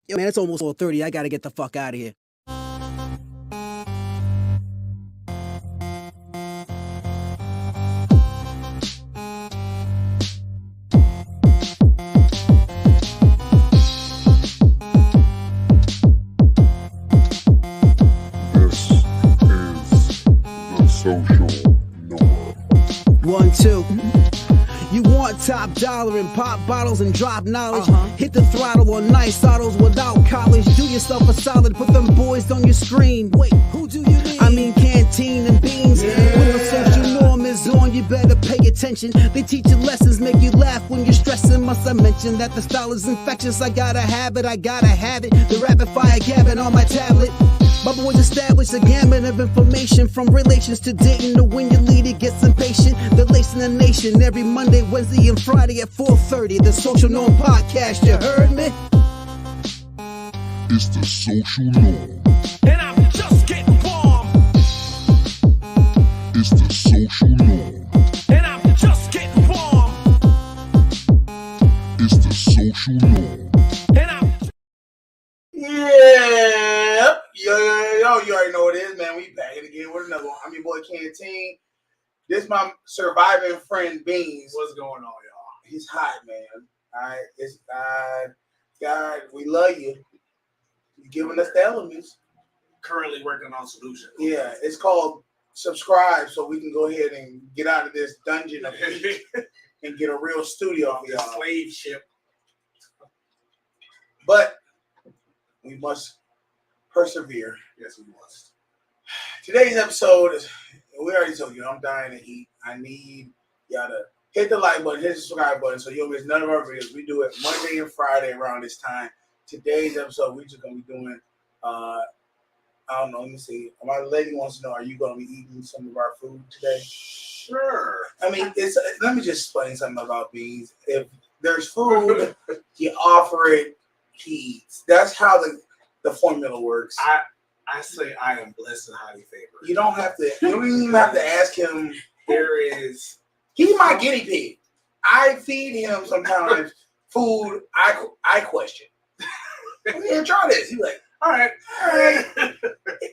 Yo, man, it's almost 4:30. I gotta get the fuck out of here. This is the Social Norm. 1, 2. You want top dollar and pop bottles and drop knowledge. Hit the throttle on nice autos without college. Do yourself a solid, put them boys on your screen. Wait, who do you mean? I mean canteen and beans. When the social norm is on, you better pay attention. They teach you lessons, make you laugh when you're stressing. Must I mention that the style is infectious? I gotta have it. The rapid fire gabbing on my tablet. My boys established a gamut of information, from relations to dating to when your leader gets impatient. They're lacing the nation every Monday, Wednesday, and Friday at 4:30. The Social Norm Podcast, you heard me? It's the Social Norm. And I'm just getting warm. It's the Social Norm. And I'm just getting warm. It's the Social Norm. And I'm Yeah, yo, you already know what it is, man. We back again with another one. I'm your boy Canteen. This my surviving friend Beans. What's going on, y'all? He's hot, man. All right, it's God, we love you. You giving us the elements. Currently working on solutions. Yeah, it's called subscribe, so we can go ahead and get out of this dungeon of heat and get a real studio for The y'all. slave ship. But we must persevere. Yes, we must. Today's episode is, we already told you, I'm dying of heat. I need y'all to hit the like button, hit the subscribe button so you'll miss none of our videos. We do it Monday and Friday around this time. Today's episode, we're just going to be doing, I don't know, let me see. My lady wants to know, are you going to be eating some of our food today? Sure. I mean, let me just explain something about Beans. If there's food, you offer it, he eats. That's how the formula works. I say I am blessed and highly favored. You don't even have to ask him. There is. He's my guinea pig. I feed him sometimes food I question. Yeah, try this. He's like, All right.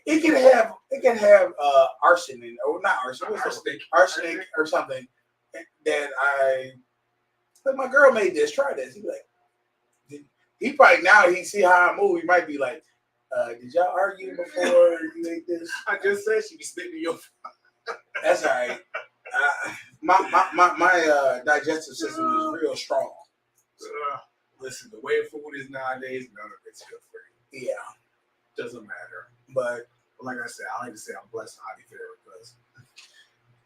it can have arson in, or not arson, arsenic or something that like my girl made this. Try this. He'd be like, he probably now he see how I move. He might be like, did y'all argue before you ate this? I just said she be spitting in your. That's all right. My digestive system is real strong. Listen, the way food is nowadays, none of it's good for you. Yeah, Doesn't matter. but Like I said, I like to say I'm blessed and highly favored because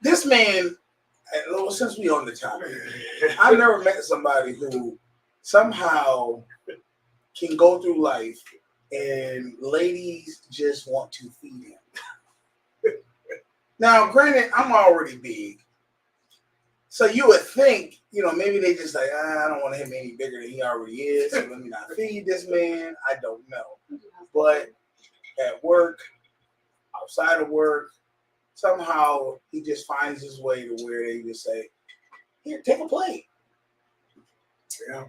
this man, since we on the topic, I've never met somebody who somehow can go through life and ladies just want to feed him. Now, granted, I'm already big. So you would think, maybe they just like, I don't want him any bigger than he already is. So let me not feed this man. I don't know. But at work, outside of work, somehow he just finds his way to where they just say, here, take a plate. yeah,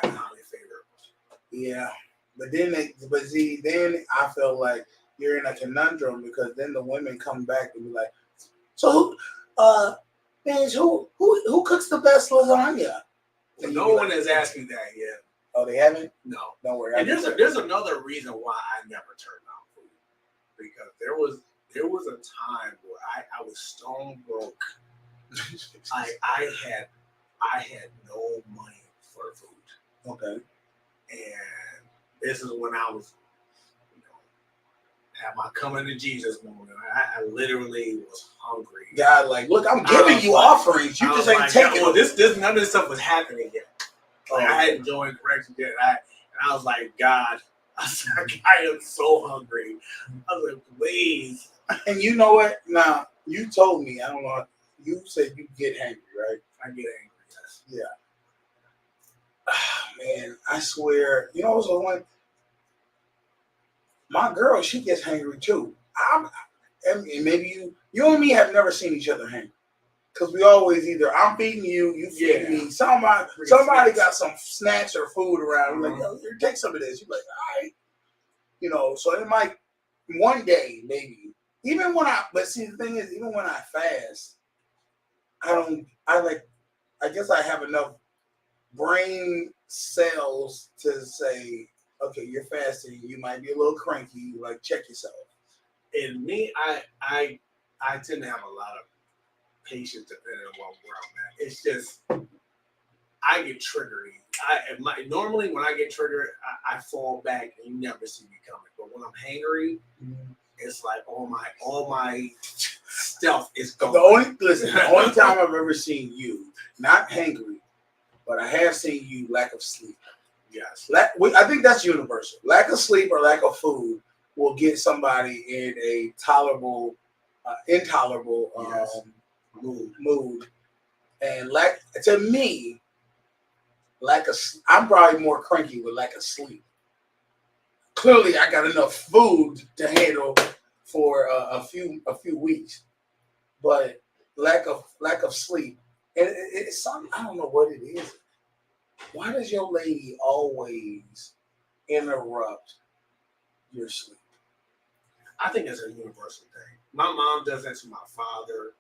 I'm highly favored. Yeah. But then then I feel like you're in a conundrum because then the women come back and be like, so who cooks the best lasagna? Well, no one has asked me that yet. Oh, they haven't? No. Don't worry. And there's another reason why I never turned down food, because there was a time where I was stone broke. I had no money for food. Okay. And this is when I was, had my coming to Jesus moment. I literally was hungry. God, like, look, I'm giving you offerings. You just ain't taking well, them. this none of this stuff was happening yet. Like, I hadn't joined correction yet. And I was like, God, I am so hungry. I was like, please. And you know what? Now, you told me, I don't know, you said you get hangry, right? I get angry, yes. Yeah. Man, I swear, what's the one? My girl, she gets hangry too. And maybe you and me have never seen each other hangry. Because we always either I'm feeding you, you feed me. Somebody got some snacks or food around. We're like, yo, here, take some of this. You're like, all right. You know, so it might one day maybe. Even when but see the thing is, even when I fast, I guess I have enough brain cells to say, okay, you're fasting, you might be a little cranky, like check yourself. And me, I tend to have a lot of patience depending on where I'm at. It's just I get triggered. Normally when I get triggered, I fall back and you never see me coming. But when I'm hangry, it's like all my stuff is gone. The only time I've ever seen you not hangry, but I have seen you lack of sleep. Yes. I think that's universal. Lack of sleep or lack of food will get somebody in a intolerable mood. And to me, I'm probably more cranky with lack of sleep. Clearly, I got enough food to handle for a few weeks, but lack of sleep, and it's something I don't know what it is. Why does your lady always interrupt your sleep? I think it's a universal thing. My mom does that to my father.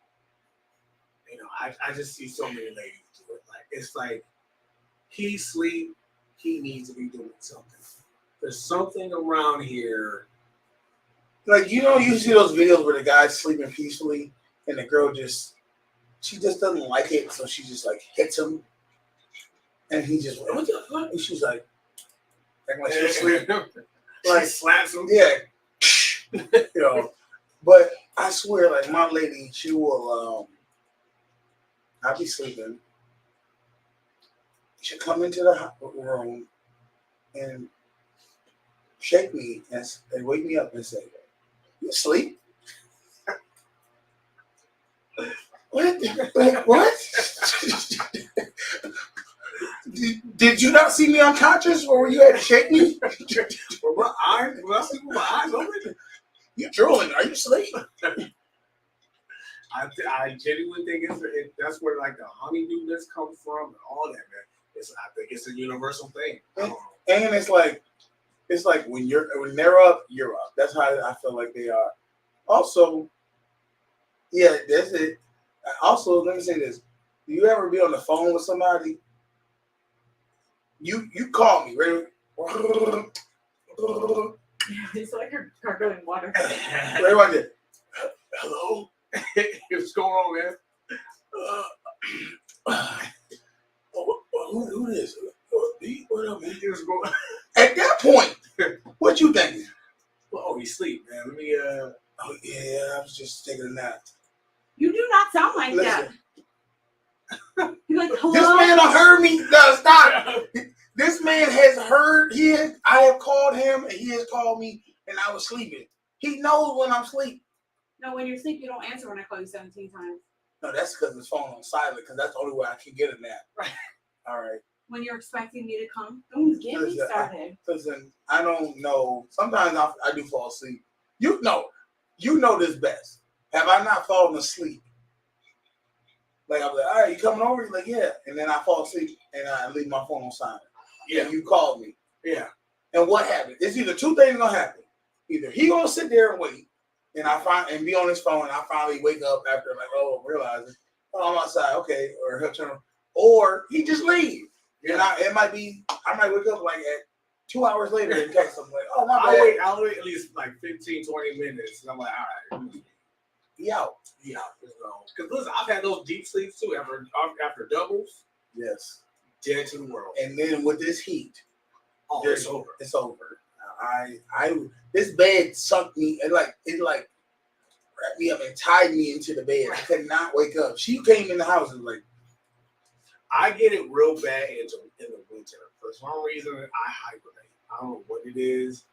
You know, I just see so many ladies do it. Like it's like he sleep, he needs to be doing something. There's something around here. Like, you know, you see those videos where the guy's sleeping peacefully and the girl she just doesn't like it, so she just like hits him, and he just what the fuck? And she's like she's asleep, like slaps him. Yeah, you know. But I swear, like my lady, she will. I'll be sleeping. She'll come into the room and shake me and wake me up and say, "You asleep?" What? Like, what? Did you not see me unconscious, or were you had to shake me? Well, I sleep with my eyes open. You drooling? Are you asleep? I genuinely think that's where like the honeydewdness comes from and all that, man. I think it's a universal thing. And it's like when they're up, you're up. That's how I feel like they are. Also, yeah, that's it. Also, let me say this: do you ever be on the phone with somebody? You call me, right? It's like you're gargling water. Right like that. Hello. What's going on, man? Who is it? What up, man? At that point, what you thinking? Oh, you sleep, man. Let me Oh yeah, I was just taking a nap. You do not sound like Listen, that. You're like, hello? this man heard me. No, stop. This man has heard. I have called him, and he has called me, and I was sleeping. He knows when I'm asleep. No, when you're asleep, you don't answer when I call you 17 times. No, that's because his phone on silent. Because that's the only way I can get a nap. Right. All right. When you're expecting me to come, don't get me started. Listen, I don't know. Sometimes I do fall asleep. You know this best. Have I not fallen asleep? Like I'm like, all right, you coming over? You're like, yeah. And then I fall asleep and I leave my phone on silent. Yeah. And you called me. Yeah. And what happened? It's either two things gonna happen. Either he gonna sit there and wait, and be on his phone, and I finally wake up after realizing, I'm outside, okay, or he'll turn, or he just leave. Yeah. And I might wake up like at 2 hours later and text him like, oh my bad. I'll wait at least like 15, 20 minutes, and I'm like, all right. He out. Because listen, I've had those deep sleeps too after doubles. Yes. Dead to the world. And then with this heat, it's over. It's over. This bed sunk me and it wrapped me up and tied me into the bed. I could not wake up. She came in the house and was like, I get it real bad in the winter. For some reason, I hibernate. I don't know what it is.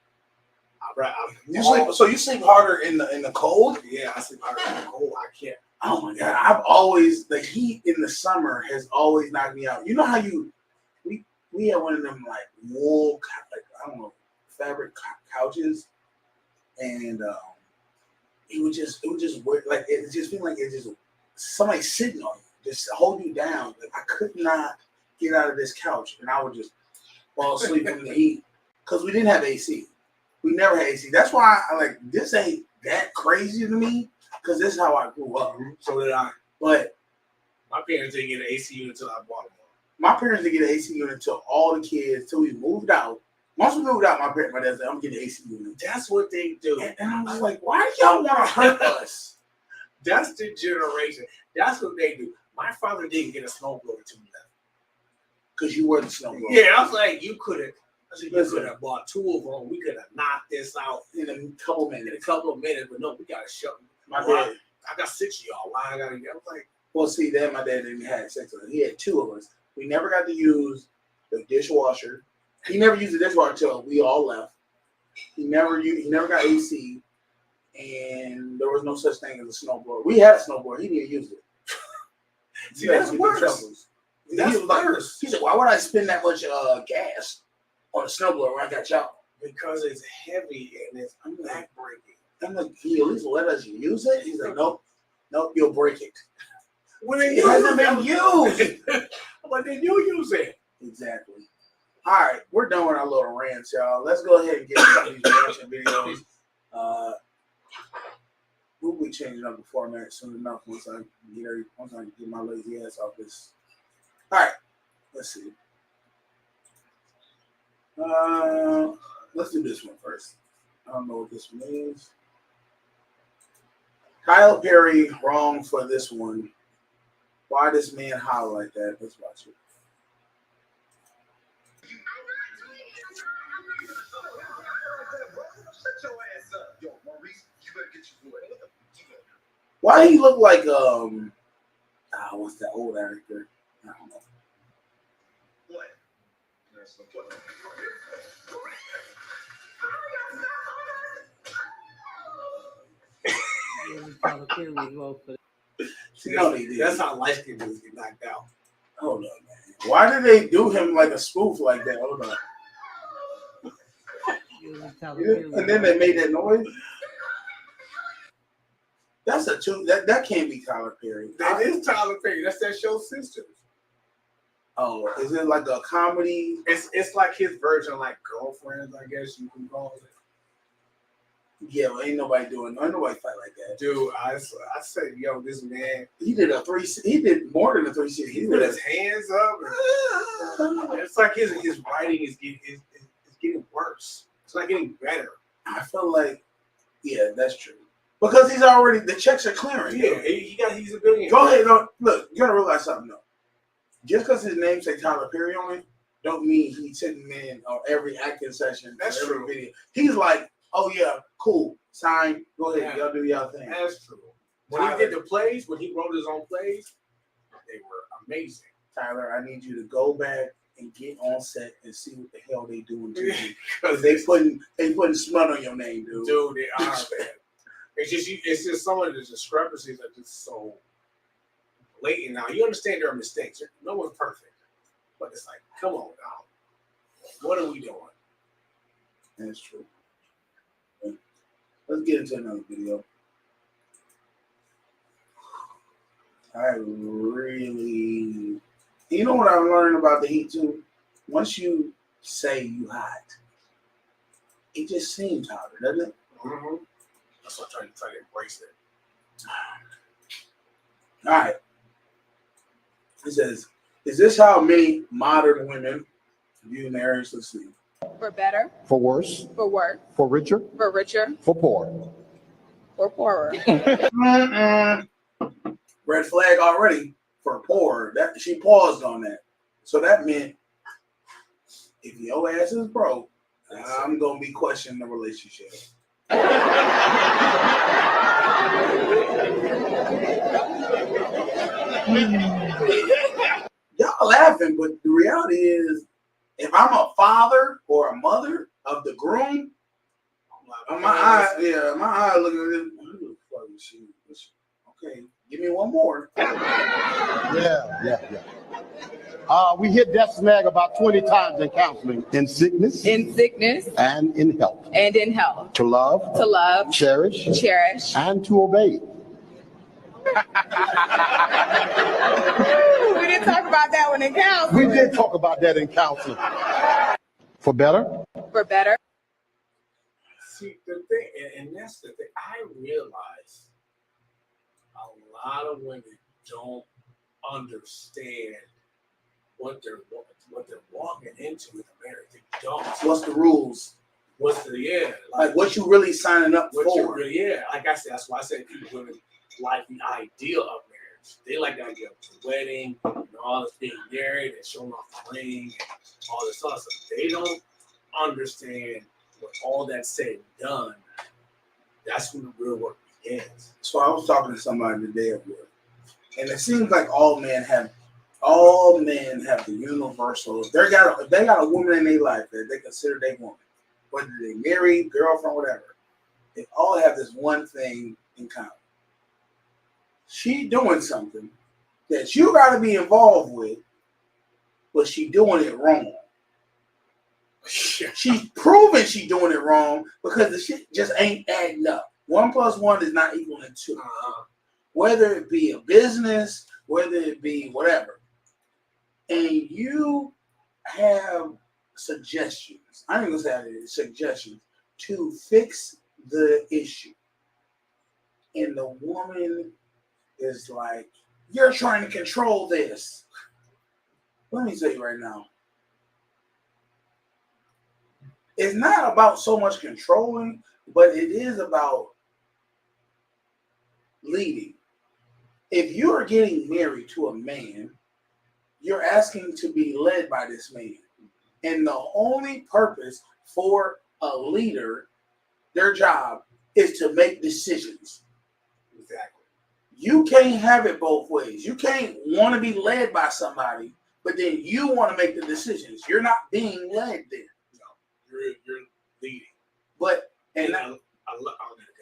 You sleep harder in the cold? Yeah, I sleep harder in the cold. I can't. Oh my God! The heat in the summer has always knocked me out. You know how we had one of them like wool, fabric couches, and it would just work like it just feel like it just somebody sitting on you, just hold you down. Like, I could not get out of this couch, and I would just fall asleep from the heat because we didn't have AC. We never had AC. That's why I like this ain't that crazy to me because this is how I grew up. So did I. But my parents didn't get an AC unit until I bought them. My parents didn't get an AC unit until all the kids, till we moved out. Once we moved out, my dad said, I'm getting an AC unit. That's what they do. And I was like, why do y'all want to hurt us? That's the generation. That's what they do. My father didn't get a snowblower until we left. Because you were the snowblower. Yeah, I was like, you could have. I said, you could have bought 2 of them. We could have knocked this out in a couple of minutes. But no, we got to shut them. My dad. I got 6 of y'all. Why I got to get? I was like, well, see, then my dad didn't have 6 of us. He had 2 of us. We never got to use the dishwasher. He never used the dishwasher until we all left. He never got AC, and there was no such thing as a snowblower. We had a snowblower. He didn't use it. See, that's worse. That's worse. He said, why would I spend that much gas on a snowblower when I got y'all? Because it's heavy and it's backbreaking. I'm like, can you at least let us use it? He's like, nope, you'll break it. Well, then it hasn't been used. But then you use it. Exactly. All right, we're done with our little rants, y'all. Let's go ahead and get some of these reaction videos. We'll be changing up the format soon enough once I get my lazy ass off this. All right, let's see. Let's do this one first. I don't know what this one is. Tyler Perry wrong for this one. Why this man holler like that? Let's watch it. Why he look like what's that old actor? I don't know. What? That's how light skinned dudes get knocked out. Hold on, man. Why did they do him like a spoof like that? Hold on. And then they made that noise. That's that can't be Tyler Perry. That is Tyler Perry. That's that show Sisters. Oh, is it like a comedy? It's like his version of like Girlfriends, I guess you can call it. Yeah, well, ain't nobody fight like that. Dude, I said, yo, this man, he did more than a 360. He put his hands up. It's like his writing is getting worse. It's not getting better. I feel like, yeah, that's true. Because he's already, the checks are clearing. Yeah, he's a billionaire. Go ahead, no, look, you gotta realize something though. Just because his name say Tyler Perry on it, don't mean he's sitting in on every acting session. That's every true. Video. He's like, oh yeah, cool, sign, go ahead, y'all do y'all thing. That's true. When he did the plays, when he wrote his own plays, they were amazing. Tyler, I need you to go back and get on set and see what the hell they doing to you. Because they putting smut on your name, dude. Dude, they are, man. It's just some of the discrepancies are just so blatant. Now you understand there are mistakes. No one's perfect, but it's like, come on now, what are we doing? That's true. Let's get into another video. You know what I learned about the heat too? Once you say you hot, it just seems hotter, doesn't it? Mm-hmm. That's what I'm trying to embrace it. All right. It says, is this how many modern women view marriage? Let's see. For better. For worse. For worse. For richer. For richer. For poor. For poorer. Red flag already for poor. That she paused on that. So that meant if your ass is broke, I'm gonna be questioning the relationship. Y'all laughing, but the reality is, if I'm a father or a mother of the groom, my eye looking at this. Okay, give me one more. Yeah. We hit that snag about 20 times in counseling. In sickness. In sickness. And in health. And in health. To love. To love. Cherish. Cherish. And to obey. We didn't talk about that one in counseling. We did talk about that in counseling. For better? For better. See, the thing, and that's the thing, I realize a lot of women don't understand what they're walking into with a marriage. They don't. What's the rules? What's the Like what you really signing up what for? you really like I said, that's why I said people women like the idea of marriage. They like the idea of the wedding and all this being married and showing off the ring and all this other stuff. They don't understand when all that's said and done. That's when the real work begins. So I was talking to somebody today at work, and it seems like all men have the universal. If they got a woman in their life that they consider their woman, whether they married, girlfriend, whatever, they all have this one thing in common. She doing something that you got to be involved with, but she doing it wrong. She's proven she doing it wrong because the shit just ain't adding up. 1 + 1 is not equaling 2. Whether it be a business, whether it be whatever. And you have suggestions. I'm going to say suggestions to fix the issue. And the woman is like, you're trying to control this. Let me tell you right now. It's not about so much controlling, but it is about leading. If you are getting married to a man, you're asking to be led by this man. And the only purpose for a leader, their job, is to make decisions. Exactly. You can't have it both ways. You can't want to be led by somebody, but then you want to make the decisions. You're not being led there. You're leading. But and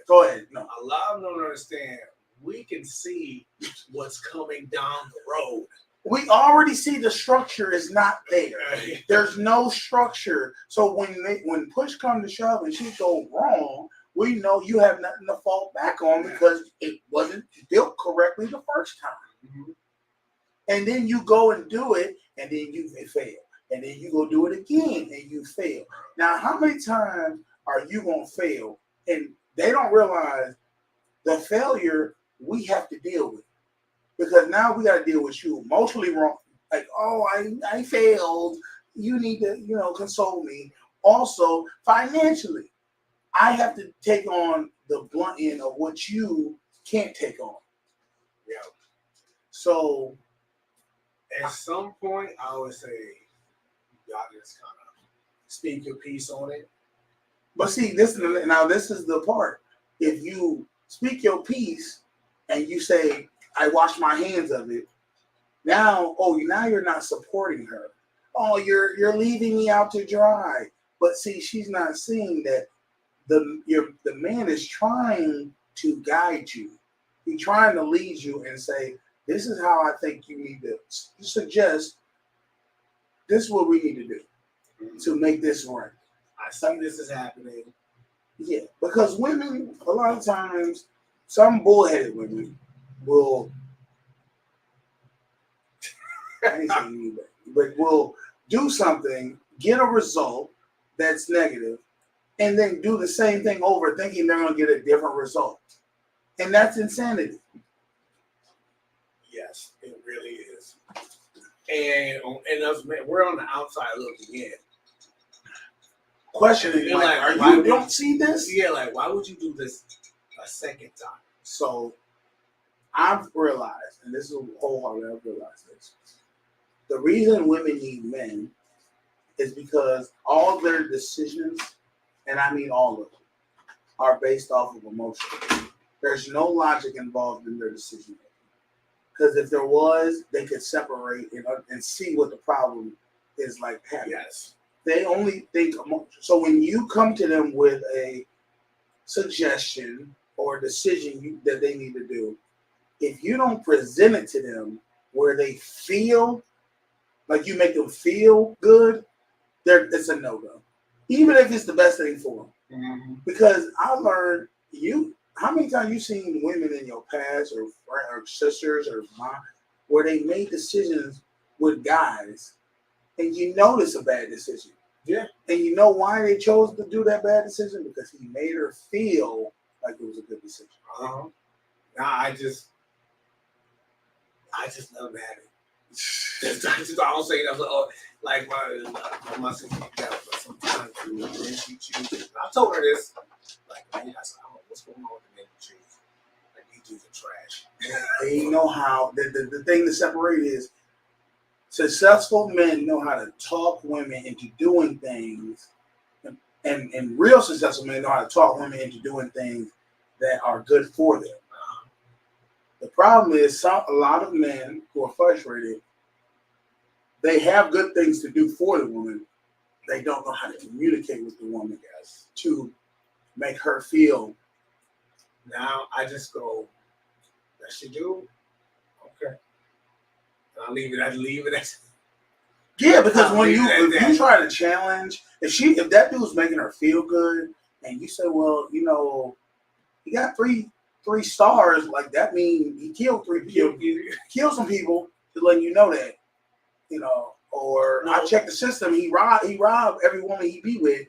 go ahead. No. A lot of them don't understand. We can see what's coming down the road. We already see the structure is not there. There's no structure. So when push comes to shove and shit go wrong, we know you have nothing to fall back on because it wasn't built correctly the first time. Mm-hmm. And then you go and do it, and then you fail. And then you go do it again, and you fail. Now, how many times are you going to fail? And they don't realize the failure we have to deal with. Because now we got to deal with you emotionally wrong. Like, oh, I failed. You need to, console me. Also, financially, I have to take on the blunt end of what you can't take on. Yeah. So, at some point, I would say, y'all just kind of speak your piece on it. But see, this is the part. If you speak your piece and you say, I wash my hands of it, now you're not supporting her. Oh, you're leaving me out to dry. But see, she's not seeing that the man is trying to guide you. He's trying to lead you and say, this is how I think you need to suggest. This is what we need to do to make this work. I think this is happening. Yeah, because women, a lot of times, some bullheaded women will, I ain't saying anybody, but will do something, get a result that's negative, and then do the same thing over, thinking they're going to get a different result. And that's insanity. Yes, it really is. And us, man, we're on the outside looking in. Questioning, you don't see this? Yeah, like, why would you do this a second time? So, I've realized, and this is wholeheartedly, I've realized this. The reason women need men is because all their decisions, and I mean all of them, are based off of emotion. There's no logic involved in their decision making. Because if there was, they could separate and see what the problem is like happening. Yes. They only think emotion. So when you come to them with a suggestion or a decision that they need to do, if you don't present it to them where they feel like you make them feel good, it's a no-go. Even if it's the best thing for them. Mm-hmm. Because I learned how many times you seen women in your past or sisters or mom where they made decisions with guys and you know it's a bad decision? Yeah. And you know why they chose to do that bad decision? Because he made her feel like it was a good decision. Nah, I just love having. I don't say that. Like my sister, but sometimes when she chooses, I told her this. Like, man, I said, I don't know what's going on with the men you choose. Like, these dudes are trash. They know how. The thing to separate is successful men know how to talk women into doing things, and real successful men know how to talk women into doing things that are good for them. The problem is a lot of men who are frustrated, they have good things to do for the woman. They don't know how to communicate with the woman, guys, to make her feel. Now I just go, that she do? Okay. I'll leave it at Yeah, because when if you try to challenge, if that dude's making her feel good, and you say, well, you know, he got three stars, like that means he killed killed some people, to let you know that, you know. Or I checked the system, he robbed every woman he be with.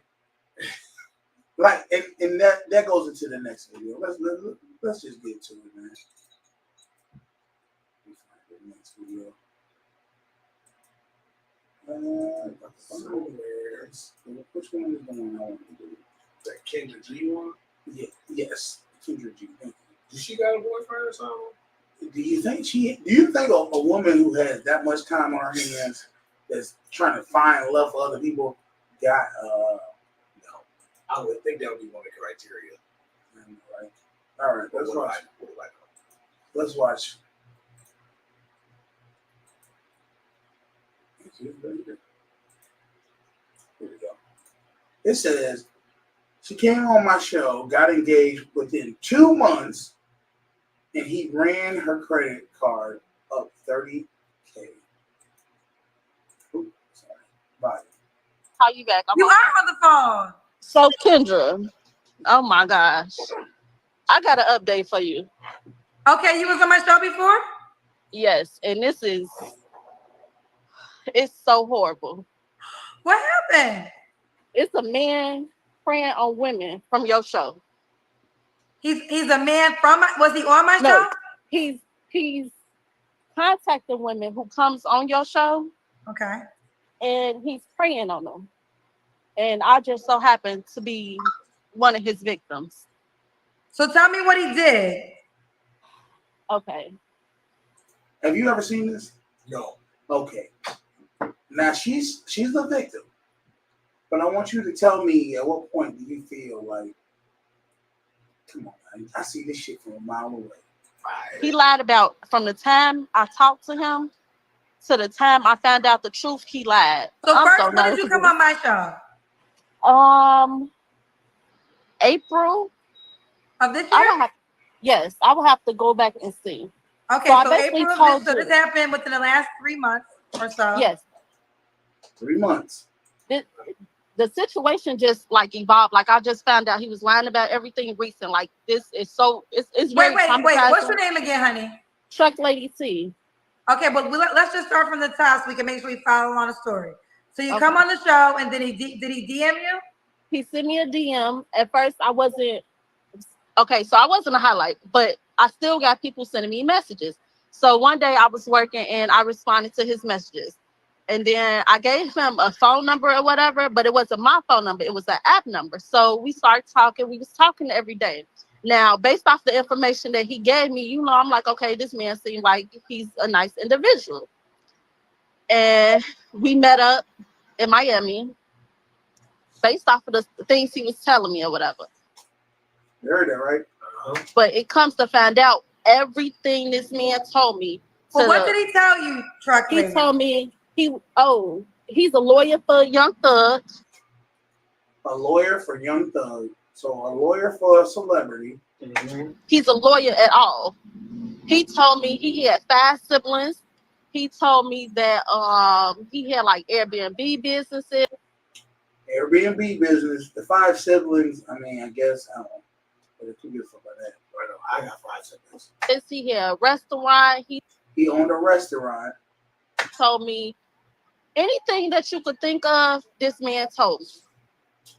Like, and that goes into the next video. Let's just get to it, man. The next video. Which one is the one I want to do? That Kendra G one? Yeah, yes, Kendra G. Thank you. Does she got a boyfriend or something? Do you think a woman who has that much time on her hands that's trying to find love for other people got no. I would think that would be one of the criteria. Right. All right, let's watch. Let's watch. Here we go. It says she came on my show, got engaged within 2 months, and he ran her credit card up $30K. Oops, sorry. Bye. Call you back. You are on the phone. So Kendra, oh my gosh, I got an update for you. Okay, you was on my show before? Yes, and it's so horrible. What happened? It's a man preying on women from your show. He's a man from was he on my No, show? he's contacting women who comes on your show. Okay. And he's preying on them. And I just so happened to be one of his victims. So tell me what he did. Okay. Have you ever seen this? No. Okay. Now she's the victim. But I want you to tell me at what point do you feel like, come on, man, I see this shit from a mile away. He lied about from the time I talked to him to the time I found out the truth. He lied. So first, when did you come on my show? April of this year. Yes, I will have to go back and see. Okay, so April of this. So this happened within the last 3 months or so. Yes. 3 months. The situation just like evolved. Like I just found out he was lying about everything recent. Like this is so it's wait. What's your name again, honey? Truck Lady T. Okay, but let's just start from the top so we can make sure we follow on the story. So you come on the show, and then did he DM you? He sent me a DM. At first, I wasn't okay. So I wasn't a highlight, but I still got people sending me messages. So one day I was working and I responded to his messages. And then I gave him a phone number or whatever, but it wasn't my phone number. It was an app number. So we started talking. We was talking every day. Now, based off the information that he gave me, I'm like, okay, this man seemed like he's a nice individual. And we met up in Miami based off of the things he was telling me or whatever. You heard that, right? But it comes to find out everything this man told me. Well, what did he tell you, Truck Lady? He told me he's a lawyer for Young Thug. A lawyer for Young Thug. So a lawyer for a celebrity. Mm-hmm. He's a lawyer at all. He told me he had 5 siblings. He told me that he had like Airbnb businesses. Airbnb business. The 5 siblings. I mean, I guess I don't know. Who gives a fuck about that? I know. I got 5 seconds. Is he had a restaurant? He owned a restaurant. Told me anything that you could think of, this man told me.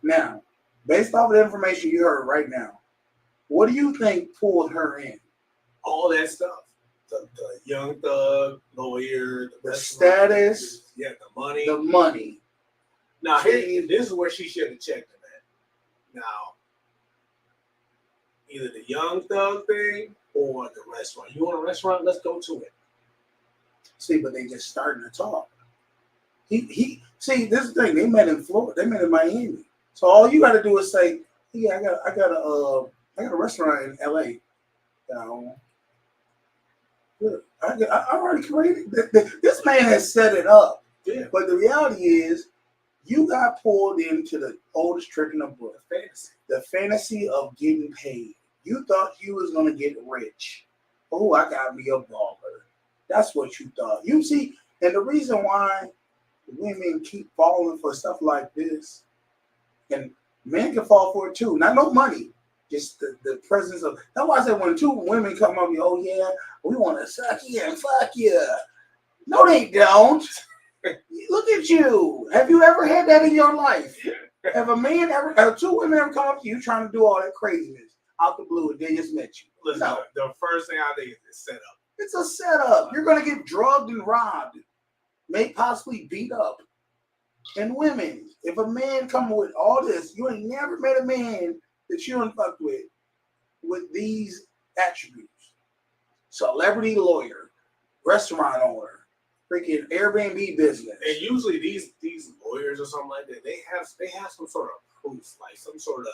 Now, based off of the information you heard right now, what do you think pulled her in? All that stuff. The young thug, lawyer, The status, yeah, the money. the money. Now, this is where she should have checked him at. Now, either the young thug thing or the restaurant. You want a restaurant? Let's go to it. See, but they just starting to talk. He see, this is the thing. They met in Florida. They met in Miami. So all you got to do is say, "Yeah, I got a restaurant in L.A. I already created. This man has set it up. Yeah. But the reality is, you got pulled into the oldest trick in the book. The fantasy of getting paid. You thought you was gonna get rich. Oh, I got me a baller. That's what you thought. You see, and the reason why women keep falling for stuff like this, and men can fall for it too. Not no money, just the presence of. That's why I said when two women come up, oh yeah, we want to suck you and fuck you. No, they don't. Look at you. Have you ever had that in your life? Have two women ever come up to you trying to do all that craziness out the blue and they just met you? Listen, No. the first thing I think is set up. It's a setup. You're going to get drugged and robbed, may possibly beat up. And women, if a man come with all this, you ain't never met a man that you done fucked with these attributes. Celebrity lawyer, restaurant owner, freaking Airbnb business. And usually these lawyers or something like that, they have some sort of proof, like some sort of.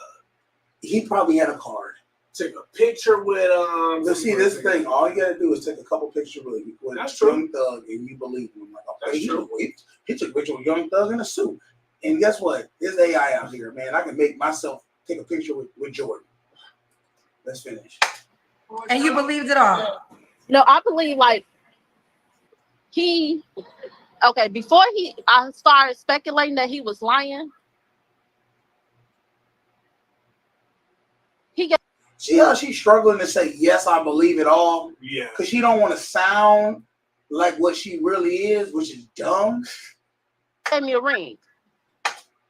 He probably had a card. Take a picture with But see, this thing, all you gotta do is take a couple pictures with That's Young Thug, and you believe him. Like, okay, That's true. He took a picture with Young Thug in a suit. And guess what? There's AI out here, man. I can make myself take a picture with Jordan. Let's finish. And you believed it all. No, I believe like before I started speculating that he was lying. See how she's struggling to say, yes, I believe it all? Yeah. Because she don't want to sound like what she really is, which is dumb. Gave me a ring.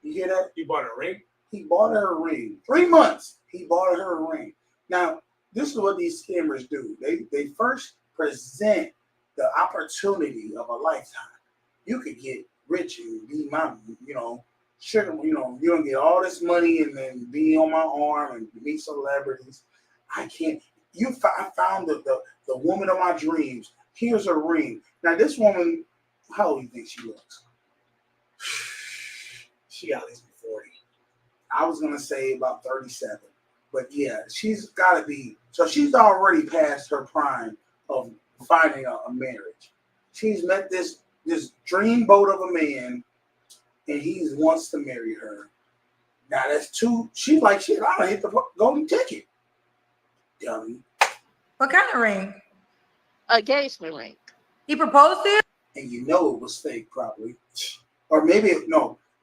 You hear that? You bought a ring? He bought her a ring. 3 months, he bought her a ring. Now, this is what these scammers do. They first present the opportunity of a lifetime. You could get rich and be my, sugar, you're gonna get all this money and then be on my arm and meet celebrities. I can't. I found the woman of my dreams. Here's her ring. Now this woman, how old do you think she looks? She got at least 40. I was gonna say about 37, but yeah, she's got to be. So she's already past her prime of finding a marriage. She's met this dreamboat of a man. And he wants to marry her. Now that's two. She's like, shit, I done hit the golden ticket. Dummy. What kind of ring? Engagement ring. He proposed to you? And you know it was fake, probably. Or maybe,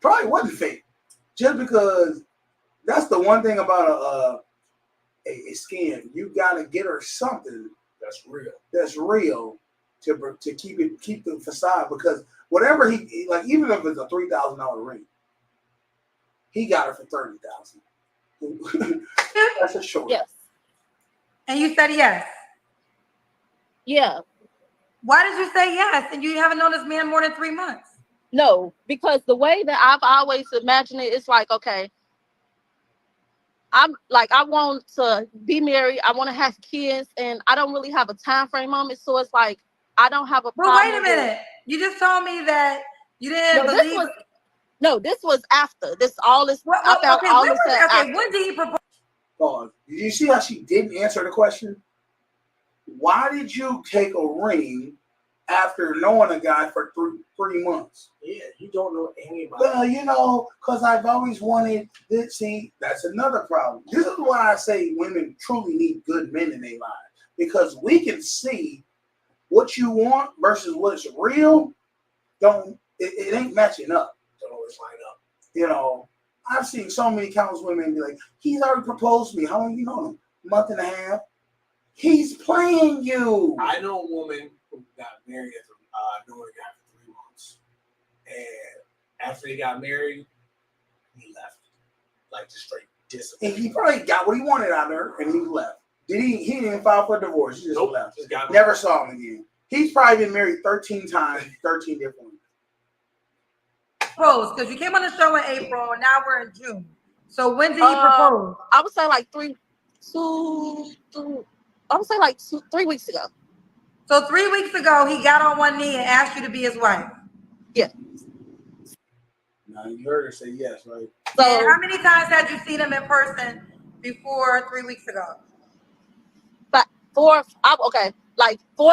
probably wasn't fake. Just because that's the one thing about a scam. You got to get her something that's real to keep the facade, because whatever he like, even if it's a $3,000 ring, he got her for $30,000. That's a short. Yes. And you said yes. Yeah. Why did you say yes? And you haven't known this man more than 3 months. No, because the way that I've always imagined it, it's like, okay, I want to be married. I want to have kids, and I don't really have a time frame on it. So it's like, I don't have a problem. But wait a minute. You just told me that you didn't believe. This was after. When did he propose? Did you see how she didn't answer the question? Why did you take a ring after knowing a guy for 3 months? Yeah, you don't know anybody. Well, because I've always wanted this. See, that's another problem. This is why I say women truly need good men in their lives, because we can see what you want versus what's real. It ain't matching up. Don't always line up. I've seen so many countless women be like, he's already proposed to me. How long you known him? month and a half. He's playing you. I know a woman who got married after knowing a guy for 3 months, and after they got married, he left, like just straight disappeared. And he probably got what he wanted out of her, and he left. Did he? He didn't file for a divorce. He just Nope, left. just got Never saw him again. He's probably been married 13 times, 13 different women. Propose, because you came on the show in April, and now we're in June. So when did he propose? I would say like 3 weeks ago. So 3 weeks ago, he got on one knee and asked you to be his wife. Yeah. Now you heard her say yes, right? So and how many times had you seen him in person before 3 weeks ago? But 4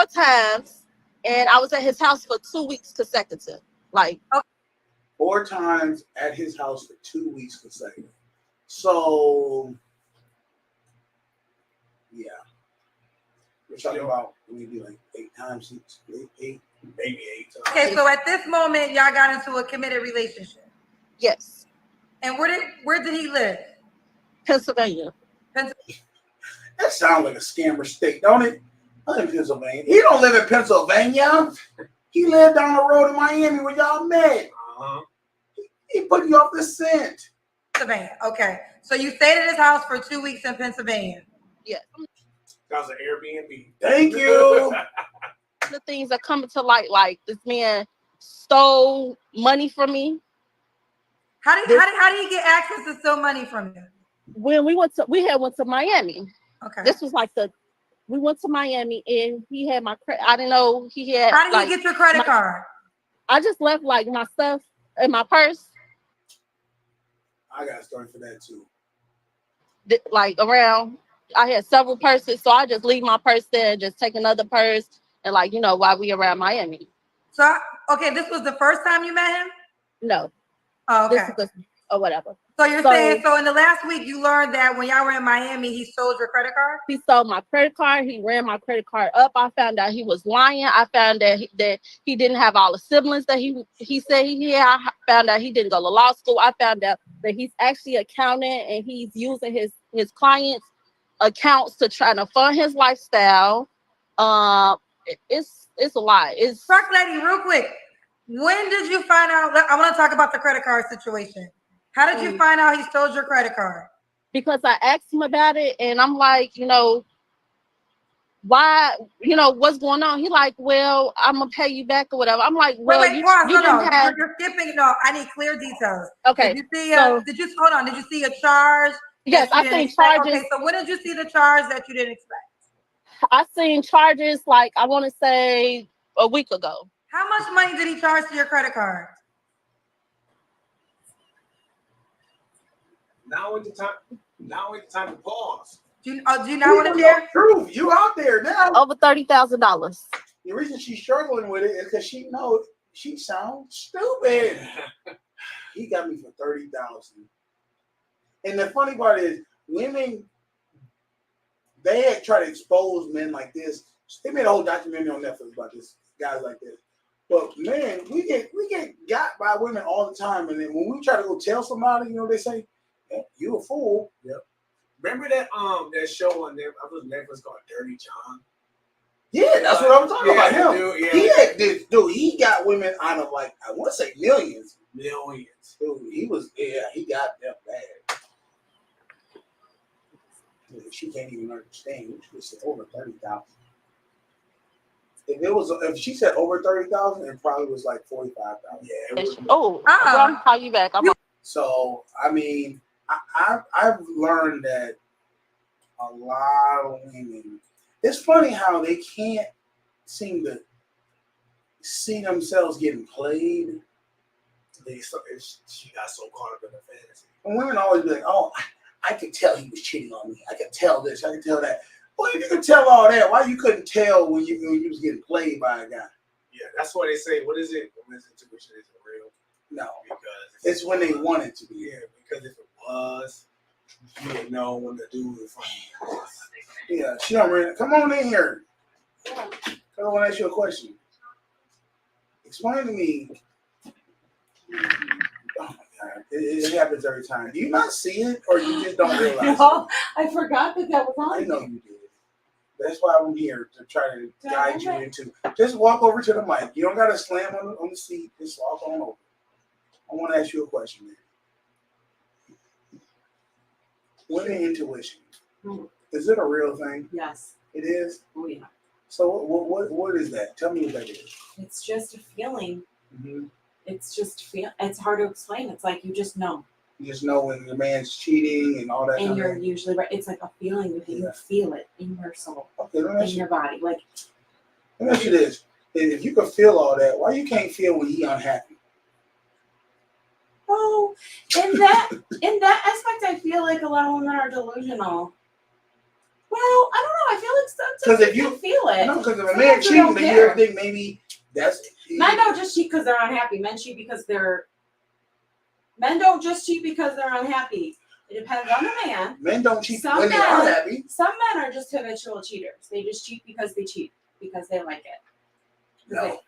times, and I was at his house for 2 weeks consecutive. Like 4 times at his house for 2 weeks consecutive. So yeah. We're talking about maybe like 8 times, 8, maybe 8 times. Okay, so at this moment, y'all got into a committed relationship. Yes. And where did he live? Pennsylvania. That sounds like a scammer state, don't it? I live in Pennsylvania. He don't live in Pennsylvania. He lived down the road in Miami where y'all met. He put you off the scent. Pennsylvania. Okay. So you stayed at his house for 2 weeks in Pennsylvania. Yes. That was an Airbnb. Thank you. The things that come to light, like this man stole money from me. How did he get access to steal money from you? When we had went to Miami. Okay. This was like we went to Miami and he had my credit. I didn't know he had. How did he get your credit card? I just left like my stuff in my purse. I got a story for that too. Like around, I had several purses, so I just leave my purse there and just take another purse and while we around Miami. So this was the first time you met him? No. Oh, okay. Or whatever. So you're saying in the last week you learned that when y'all were in Miami, he stole your credit card? He stole my credit card. He ran my credit card up. I found out he was lying. I found that he didn't have all the siblings that he said he had. I found out he didn't go to law school. I found out that he's actually an accountant and he's using his clients' accounts to try to fund his lifestyle. It's a lie. Truck lady, real quick. When did you find out? I want to talk about the credit card situation. How did you find out he stole your credit card? Because I asked him about it, and I'm like, why, what's going on? He like, well, I'm gonna pay you back or whatever. I'm like, well, pause. Have... You're skipping. No, I need clear details. Okay. Did you hold on? Did you see a charge? Yes, I seen charges. Okay, so when did you see the charge that you didn't expect? I seen charges I want to say a week ago. How much money did he charge to your credit card? Now ain't the time to pause. Do you not want to share? Proof. You out there now. Over $30,000. The reason she's struggling with it is because she knows she sounds stupid. He got me for $30,000. And the funny part is, women, they had tried to expose men like this. They made a whole documentary on Netflix about this, guys like this. But man, we get got by women all the time, and then when we try to go tell somebody, they say, hey, "You a fool." Yep. Remember that show on Netflix called Dirty John? Yeah, that's what I'm talking about. Him. Dude, yeah. He had this dude. He got women out of I want to say millions. Millions. Dude, he got them bad. Dude, she can't even understand. She said over 30,000. If she said over 30,000, it probably was like 45,000. Yeah. It was, well, I'll call you back. So I mean, I've learned that a lot of women. It's funny how they can't seem to see themselves getting played. She got so caught up in the fantasy. And women always be like, "Oh, I could tell he was cheating on me. I could tell this. I could tell that." Well, if you could tell all that, why you couldn't tell when you was getting played by a guy? Yeah, that's why they say, what is it? Women's intuition isn't real. No, because it's when they want it to be. Yeah, because if it was, you didn't know when to do it from you. Yeah, she don't really. Come on in here. I want to ask you a question. Explain to me. Oh my It happens every time. Do you not see it, or you just don't realize No, I forgot that was it? I on. know you did. That's why I'm here to try to guide you into. Just walk over to the mic. You don't got to slam on the seat. Just walk on over. I want to ask you a question, man. Women intuition. Is it a real thing? Yes. It is. Oh yeah. So what is that? Tell me what that is. It's just a feeling. Mm-hmm. It's just feel. It's hard to explain. It's like you just know. You just know when the man's cheating and all that. And kind you're of thing. usually right. It's like a feeling. You feel it in your soul, Okay, let me in ask your body. Like you this. If you could feel all that, why you can't feel when he unhappy? oh, in that aspect, I feel like a lot of women are delusional. Well, I don't know. I feel like sometimes Because if you can feel it. No, because if a Sometimes man they cheating, don't then you care. ever think maybe that's. Men don't just cheat because they're unhappy. Men cheat because they're. Men don't just cheat because they're unhappy. It depends on the man. Men don't cheat Some when they men- are happy. Some men are just habitual cheaters. They just cheat because they cheat because they like it. No.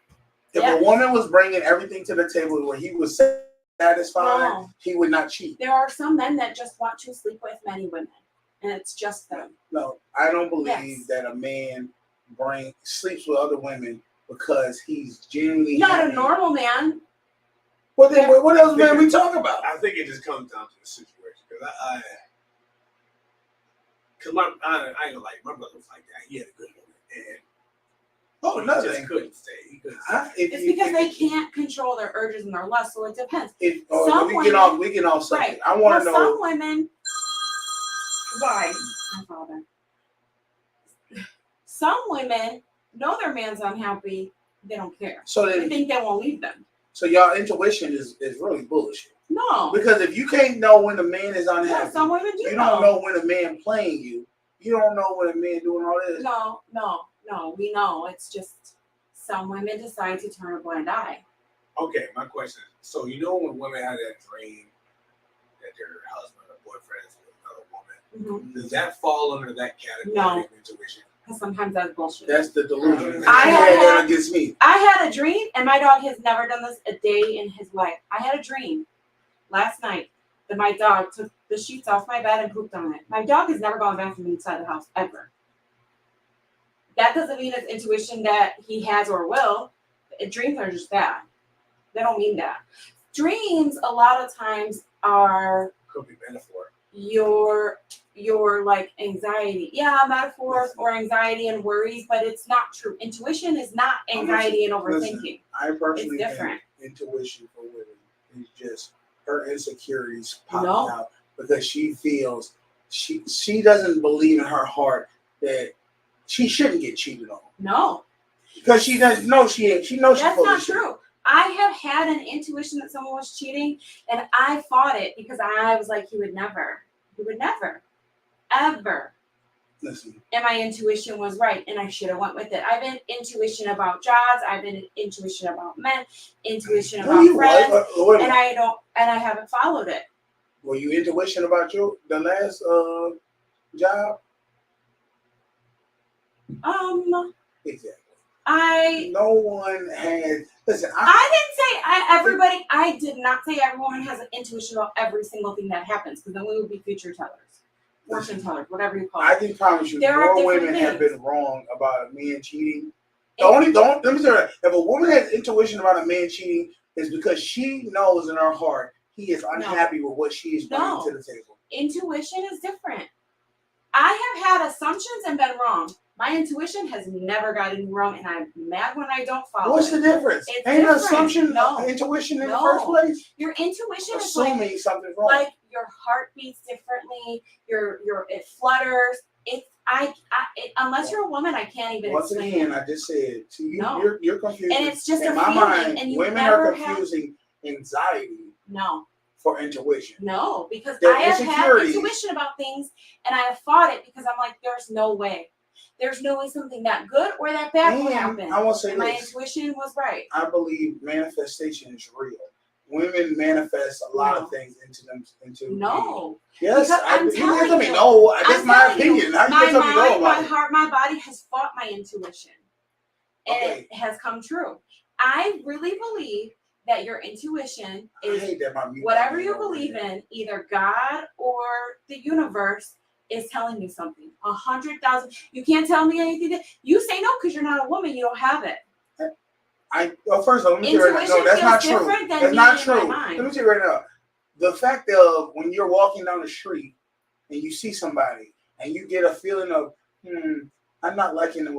If Yeah. a woman was bringing everything to the table where he was satisfied, No. he would not cheat. There are some men that just want to sleep with many women, and it's just them. No, I don't believe Yes. that a man sleeps with other women because he's genuinely Not happy. a normal man. Well, then what else, man? We talk about? I think it just comes down to the situation. Because I ain't gonna lie, my brother was like that. He had a good woman, and Oh, he nothing. just couldn't stay. He couldn't stay. It's because they can't control their urges and their lusts, so it depends. Some We get off subject. Right. I want to Well, know. some women. Why? My father. Some women know their man's unhappy. They don't care. So They then, think they won't leave them. so y'all intuition is really bullshit. No. Because if you can't know when a man is unhappy, Yeah, some women do you don't know when a man playing you. You don't know when a man doing all this. No. We know. It's just some women decide to turn a blind eye. Okay, my question is, so you know when women have that dream that their husband or boyfriend is with another woman, does that fall under that category No. of intuition? Because sometimes that's bullshit. That's the delusion. I Yeah, had- that against me. I had a dream, and my dog has never done this a day in his life. I had a dream last night that my dog took the sheets off my bed and pooped on it. My dog has never gone to the bathroom inside the house, ever. That doesn't mean it's intuition that he has or will. Dreams are just that. They don't mean that. Dreams, a lot of times, are Could be metaphor. your like anxiety. Yeah, metaphors or anxiety and worries, but it's not true. Intuition is not anxiety and overthinking. I personally It's different. think intuition for women is just her insecurities popping No. out because she feels she doesn't believe in her heart that she shouldn't get cheated on. No. Because she doesn't know she ain't. She knows she's That's full not of shit. true. I have had an intuition that someone was cheating, and I fought it because I was like, he would never, ever. Listen, And my intuition was right, and I should have went with it. I've been intuition about jobs. I've been intuition about men, intuition who about you friends, was? and I haven't followed it. Were you intuition about the last job? Exactly. No one had. Listen, I did not say everyone has an intuition about every single thing that happens, because then we would be future tellers, fortune tellers, whatever you call it. I can promise you, There are more different women have things. been wrong about a man cheating. Let me tell you, if a woman has intuition about a man cheating, it's because she knows in her heart he is unhappy with what she is bringing to the table. Intuition is different. I have had assumptions and been wrong. My intuition has never gotten me wrong, and I'm mad when I don't follow What's it. the difference? It's Ain't an different. assumption No. intuition in the No. first place? Your intuition is Assuming something's wrong. like your heart beats differently. It flutters. Unless you're a woman, I can't even Once explain again, it. I just said to you, No. you're confused. And it's just in a my feeling, mind, and you women never are confusing anxiety for intuition. No, because Their I have had insecurities. intuition about things, and I have fought it because I'm like, there's no way. There's no way something that good or that bad will And happen. I want to say and my this. intuition was right. I believe manifestation is real. Women manifest a lot of things into them. No. Yes, Because I'm you can't telling tell me you. no. That's I'm my telling you, opinion. How you my can tell me no mind, about my it? heart, my body has fought my intuition. And Okay. it has come true. I really believe that your intuition I is hate that my mute whatever button you is over believe here. in, either God or the universe is telling you something. 100,000. You can't tell me anything. You say no because you're not a woman. You don't have it. Well, first of all, let me tell you right now. No, that's not true. Different than That's me not in my true. mind. Let me tell you right now. The fact of when you're walking down the street and you see somebody and you get a feeling of, I'm not liking the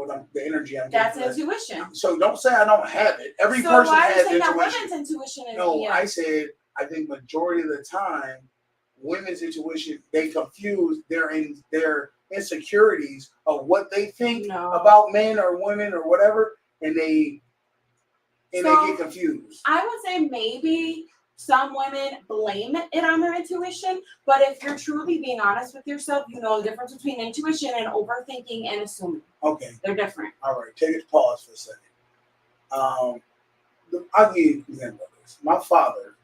energy I'm getting. That's intuition. So don't say I don't have it. Every So person why are you has saying that intuition. women's intuition is No, BS? I said I think majority of the time, women's intuition, they confuse their insecurities of what they think about men or women or whatever, and they get confused. I would say maybe some women blame it on their intuition, but if you're truly being honest with yourself, you know the difference between intuition and overthinking and assuming. Okay. They're different. All right, take it pause for a second. I'll give you an example of this. My father,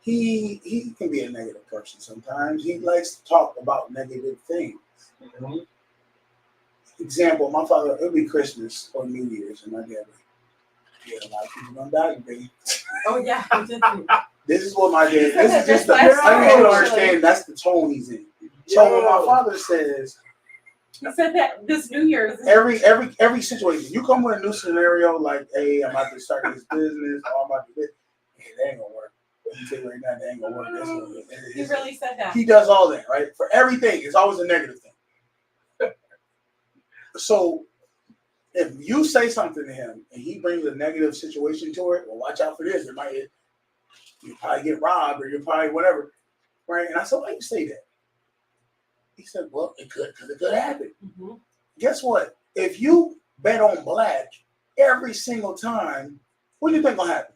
he can be a negative person sometimes. He likes to talk about negative things. Mm-hmm. Example, my father, it'll be Christmas or New Year's, and my dad would, a lot of people gonna die today. Oh yeah, This is what my dad. This is just. I need you to understand. That's the tone he's in. So when my father says, he said that this New Year's. Every situation, you come with a new scenario like, hey, I'm about to start this business, or I'm about to do this. Hey, that ain't gonna work. You tell you right now, that ain't gonna work. He really said that. He does all that, right? For everything, it's always a negative thing. So if you say something to him and he brings a negative situation to it, well, watch out for this. You probably get robbed or you probably whatever, right? And I said, why you say that? He said, well, it could, because it could happen. Mm-hmm. Guess what? If you bet on black every single time, what do you think will happen?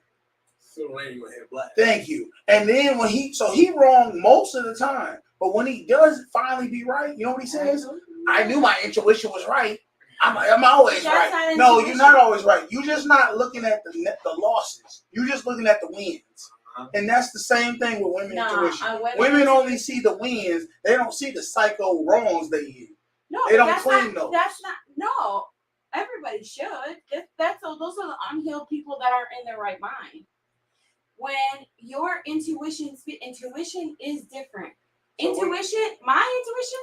Sooner or later you're gonna hit black. Thank you. And then when he wrong most of the time, but when he does finally be right, you know what he says? I knew my intuition was right. I'm always right. No, you're not always right. You're just not looking at the losses. You're just looking at the wins. And that's the same thing with women intuition. Women only see the wins. They don't see the psycho wrongs they use. No, they don't claim those. That's not. No, everybody should. Those are the unhealed people that are in their right mind. When your intuition is different. My intuition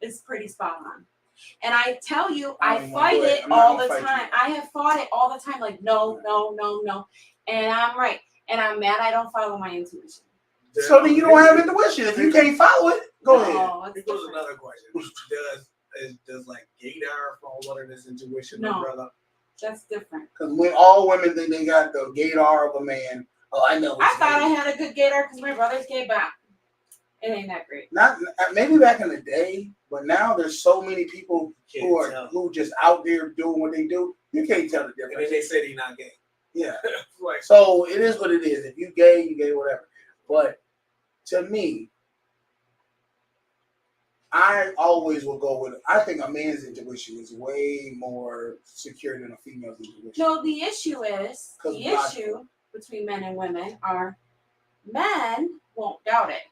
is pretty spot on. And I tell you, I fight it all the time. I have fought it all the time. Like, no. And I'm right. And I'm mad I don't follow my intuition. So then you don't have intuition. If you can't follow it, go ahead. Here goes another question. Does like gaydar fall under this intuition? No, brother? That's different. Because when all women think they got the gaydar of a man, I know. I thought I had a good gaydar because my brother's gay back. It ain't that great. Not maybe back in the day, but now there's so many people who just out there doing what they do. You can't tell the difference. And then they said he's not gay. Yeah. Right. So it is what it is. If you gay, whatever. But to me, I always will go with. I think a man's intuition is way more secure than a female's intuition. No, the issue between men and women are men won't doubt it.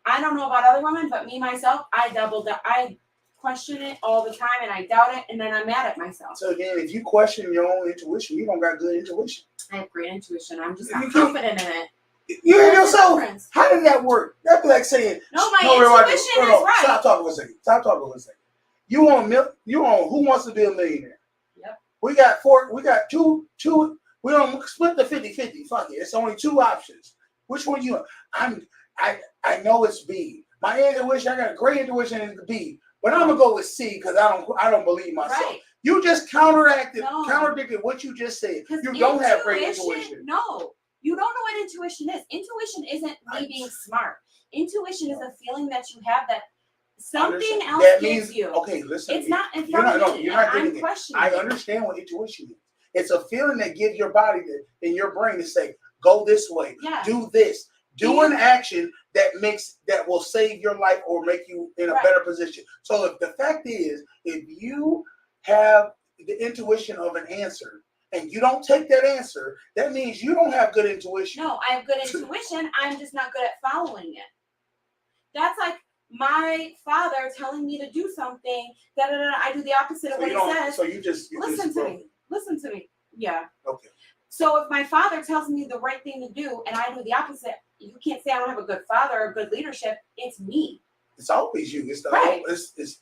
I don't know about other women, but me myself, I question it all the time and I doubt it, and then I'm mad at myself. So again, if you question your own intuition, you don't got good intuition. I have great intuition. I'm just not confident in it. You hear yourself? How did that work? That'd be like saying, no, my intuition is right. Stop talking for a second. You want Who Wants to Be a Millionaire? Yep. We got two, we don't split the 50-50. Fuck it. It's only two options. Which one you want? I know it's B. My intuition, I got a great intuition is the B. But I'm gonna go with C because I don't believe myself. Right. You just contradicted what you just said. You don't have great intuition. No, you don't know what intuition is. Intuition isn't me being smart. Intuition is a feeling that you have that something else gives you. Okay, listen. It's not information. You're not getting it. I understand what intuition is. It's a feeling that gives your body in your brain to say, go this way, do this. Do an action that will save your life or make you in a better position. So if the fact is, if you have the intuition of an answer and you don't take that answer, that means you don't have good intuition. No, I have good intuition. I'm just not good at following it. That's like my father telling me to do something. I do the opposite of what he says. So you just listen to me. Yeah. Okay. So if my father tells me the right thing to do and I do the opposite, you can't say I don't have a good father or good leadership. It's me. It's always you. It's the Right.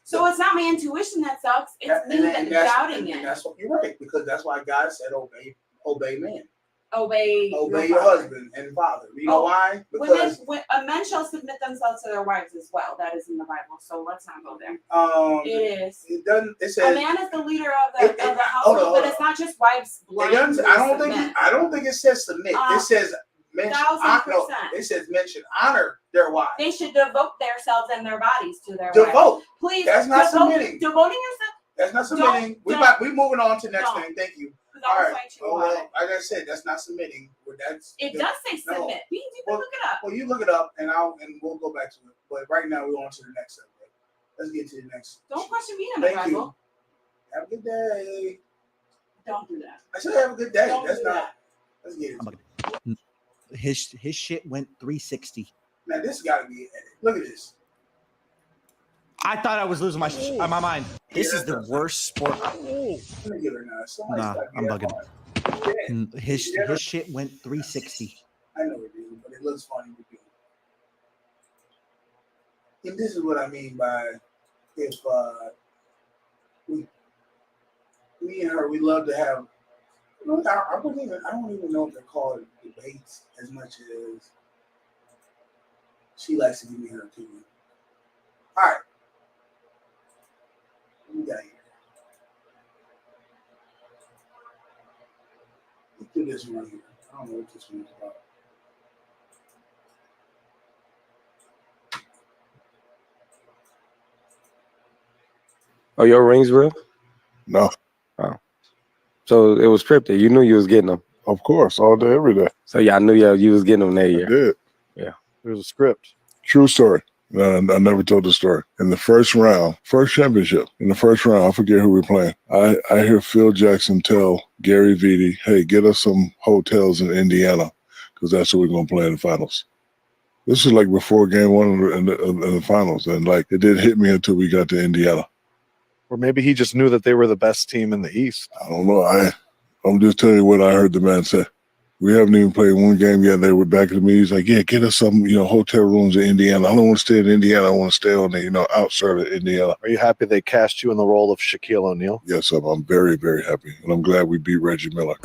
so it's not my intuition that sucks. It's me that's doubting it. That's what you're right, because that's why God said obey men. Obey your husband and father. You know why? Because men shall submit themselves to their wives as well. That is in the Bible. So let's not go there. It is. It doesn't. It says a man is the leader of the household, but it's not just wives. I don't think it says submit. It says men. It says men should honor their wives. They should devote themselves and their bodies to their wives. Please. That's not submitting. Devoting yourself. That's not submitting. We moving on to the next thing. Thank you. All right. Like I said, that's not submitting. It does say submit. You can look it up. Well, you look it up, and we'll go back to it. But right now, we're on to the next subject. Let's get to the next. Don't question me in the Bible. Have a good day. Don't do that. I said have a good day. That's not. Let's get it. His shit went 360. Now this got to be edited. Look at this. I thought I was losing my mind. This is the worst sport. Let me get her now. Nah, I'm bugging. His shit went 360. I know it is, but it looks funny to do. And this is what I mean by if me and her, we love to have. I don't even know if they're called debates as much as she likes to give me her opinion. All right. What we got here? Let's do this one right here. I don't know what this one's about. Oh, your rings real? No. Oh. So it was scripted. You knew you was getting them. Of course, all day, every day. So y'all knew you was getting them that year. I did. Yeah. It was a script. True story. I never told the story. In the first round, first championship, in the first round, I forget who we're playing. I hear Phil Jackson tell Gary Vitti, hey, get us some hotels in Indiana because that's where we're going to play in the finals. This was like before game one in the finals. And like it didn't hit me until we got to Indiana. Or maybe he just knew that they were the best team in the East. I don't know. I'm just telling you what I heard the man say. We haven't even played one game yet. They were back at me. He's like, yeah, get us some, hotel rooms in Indiana. I don't want to stay in Indiana. I want to stay on the, outside of Indiana. Are you happy they cast you in the role of Shaquille O'Neal? Yes, I'm very, very happy. And I'm glad we beat Reggie Miller.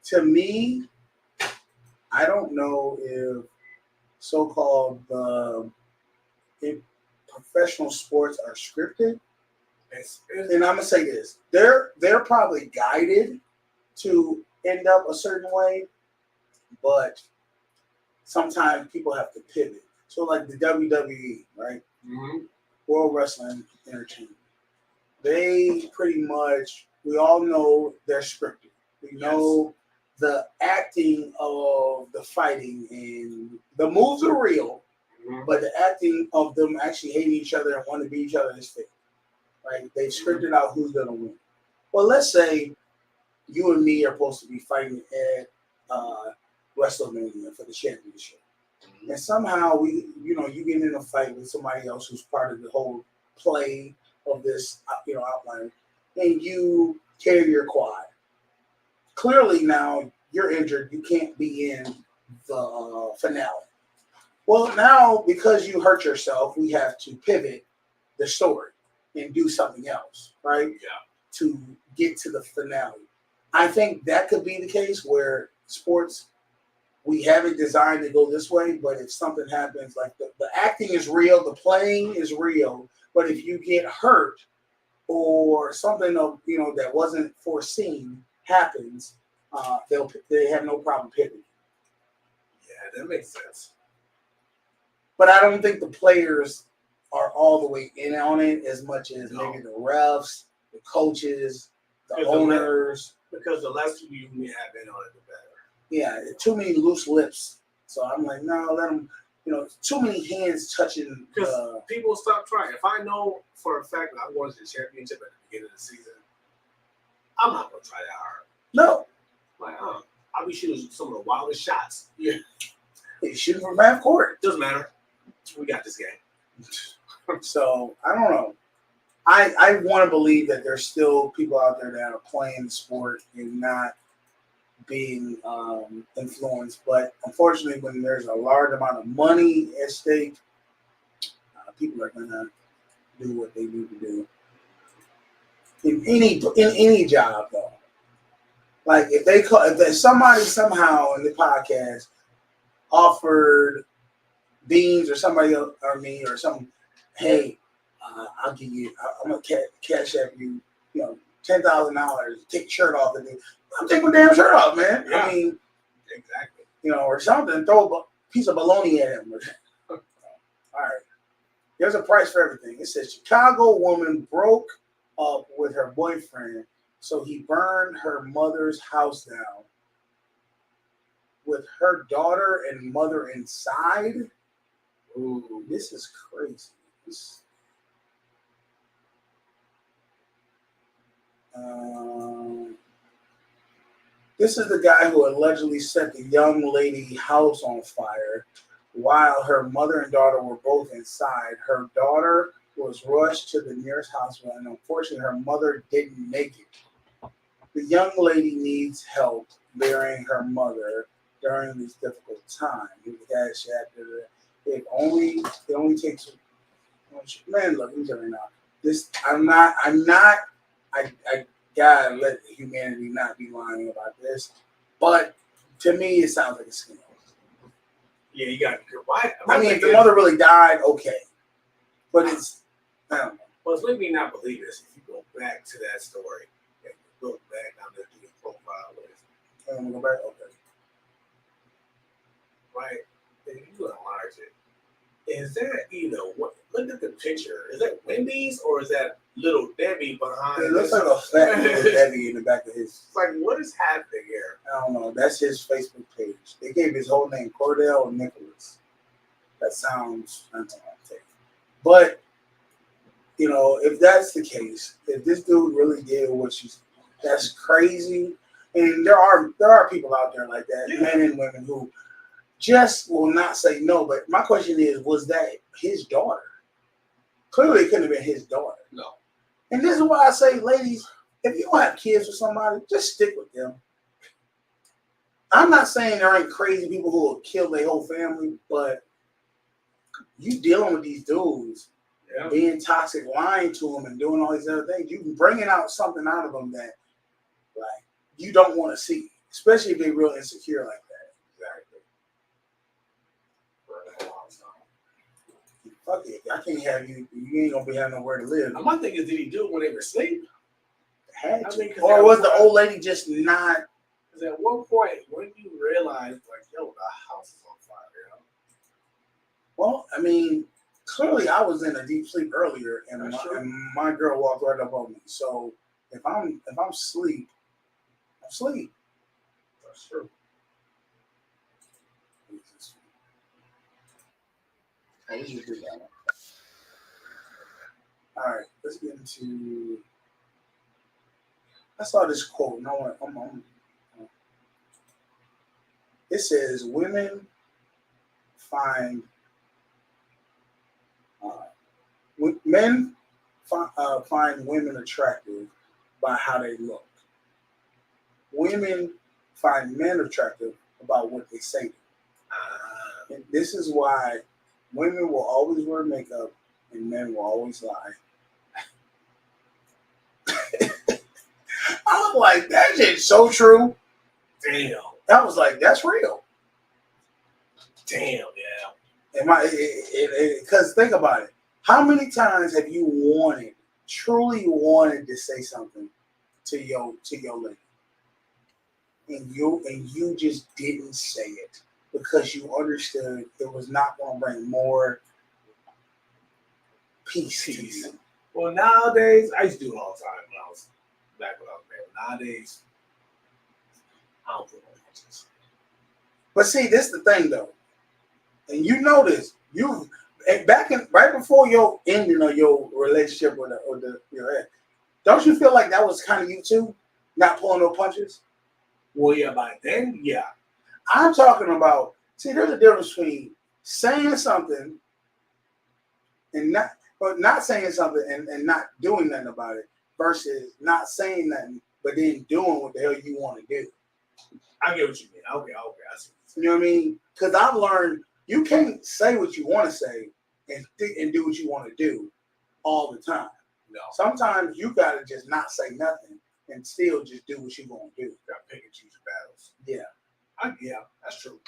To me, I don't know if so-called if professional sports are scripted. And I'm gonna say this: they're probably guided to end up a certain way, but sometimes people have to pivot. So, like the WWE, right? Mm-hmm. World Wrestling Entertainment. They pretty much, we all know they're scripted. We know the acting of the fighting and the moves are real, but the acting of them actually hating each other and wanting to beat each other is fake. Right? They've scripted out who's gonna win. Well, let's say you and me are supposed to be fighting at WrestleMania for the championship, and somehow you get in a fight with somebody else who's part of the whole play of this, outline, and you tear your quad. Clearly, now you're injured. You can't be in the finale. Well, now because you hurt yourself, we have to pivot the story and do something else, right? Yeah. To get to the finale. I think that could be the case where sports, we have it designed to go this way, but if something happens, like the acting is real, the playing is real, but if you get hurt or something that wasn't foreseen happens, they have no problem pivoting. Yeah, that makes sense. But I don't think the players are all the way in on it as much as maybe the refs, the coaches, the owners. Because the less people you have in on it, the better. Yeah, too many loose lips. So I'm like, no, let them, too many hands touching. Because people stop trying. If I know for a fact that I'm going to the championship at the beginning of the season, I'm not going to try that hard. No. Like, I'll be shooting some of the wildest shots. Yeah. Hey, shooting from half court. Doesn't matter. We got this game. So I don't know. I want to believe that there's still people out there that are playing the sport and not being influenced. But unfortunately, when there's a large amount of money at stake, people are gonna do what they need to do in any job though. Like if somebody somehow in the podcast offered Beans or somebody else or me or something, hey, I'll give you, I'm gonna cash app you, $10,000, take your shirt off, and I'm taking my damn shirt off, man. Yeah. I mean, Exactly. or something, throw a piece of bologna at him. All right. There's a price for everything. It says Chicago woman broke up with her boyfriend, so he burned her mother's house down with her daughter and mother inside. Ooh, this is crazy. This is the guy who allegedly set the young lady house on fire while her mother and daughter were both inside. Her daughter was rushed to the nearest hospital, and unfortunately, her mother didn't make it. The young lady needs help burying her mother during this difficult time. It only takes. Man, look, I'm telling you now. I gotta let humanity not be lying about this, but to me, it sounds like a scam. Yeah, you got to be right. I mean, if the mother really died, okay, but it's I don't know. Well, it's making me not believe this. If you go back to that story, and you go back on the profile list, I'm gonna go back. Okay, right? Then you enlarge it. Is that what? Look at the picture. Is that Wendy's or is that Little Debbie behind? It looks like a fat Little Debbie in the back of his. It's like, what is happening here? I don't know. That's his Facebook page. They gave his whole name, Cordell Nicholas. That sounds fantastic. But if that's the case, if this dude really did what that's crazy. And there are people out there like that, men and women who just will not say no. But my question is, was that his daughter? Clearly, it couldn't have been his daughter. No. And this is why I say, ladies, if you don't have kids with somebody, just stick with them. I'm not saying there ain't crazy people who will kill their whole family, but you dealing with these dudes, being toxic, lying to them, and doing all these other things, you can bringing out something out of them that, like, you don't want to see, especially if they're real insecure like that. Fuck it, I can't have you. You ain't gonna be having nowhere to live. My thing is, did he do it when they were asleep? Had to. Or was the old lady just not? Because at one point, when you realize, like, yo, the house is on fire, Well, I mean, clearly I was in a deep sleep earlier, and my girl walked right up on me. So if I'm asleep, I'm asleep. That's true. All right, let's get into. I saw this quote, and it says, "Women find men find women attractive by how they look. Women find men attractive about what they say. And this is why women will always wear makeup and men will always lie." I was like, that shit's so true. Damn. I was like, that's real. Damn, yeah. Because think about it. How many times have you truly wanted to say something to your lady, and you just didn't say it because you understood it was not going to bring more peace to you? Well, nowadays, I used to do it all the time when I was back when I was married. Nowadays, I don't put no punches. But see, this is the thing though, and you know this. Right before your ending of your relationship with your ex, don't you feel like that was kind of you too, not pulling no punches? Well, yeah, by then, yeah. I'm talking about. See, there's a difference between saying something and not. But not saying something and not doing nothing about it versus not saying nothing but then doing what the hell you want to do. I get what you mean. Okay, I see. You know what I mean? Because I've learned you can't say what you want to say and do what you want to do all the time. No. Sometimes you gotta just not say nothing and still just do what you're gonna do. You gotta pick and choose your battles. Yeah. Yeah, that's true.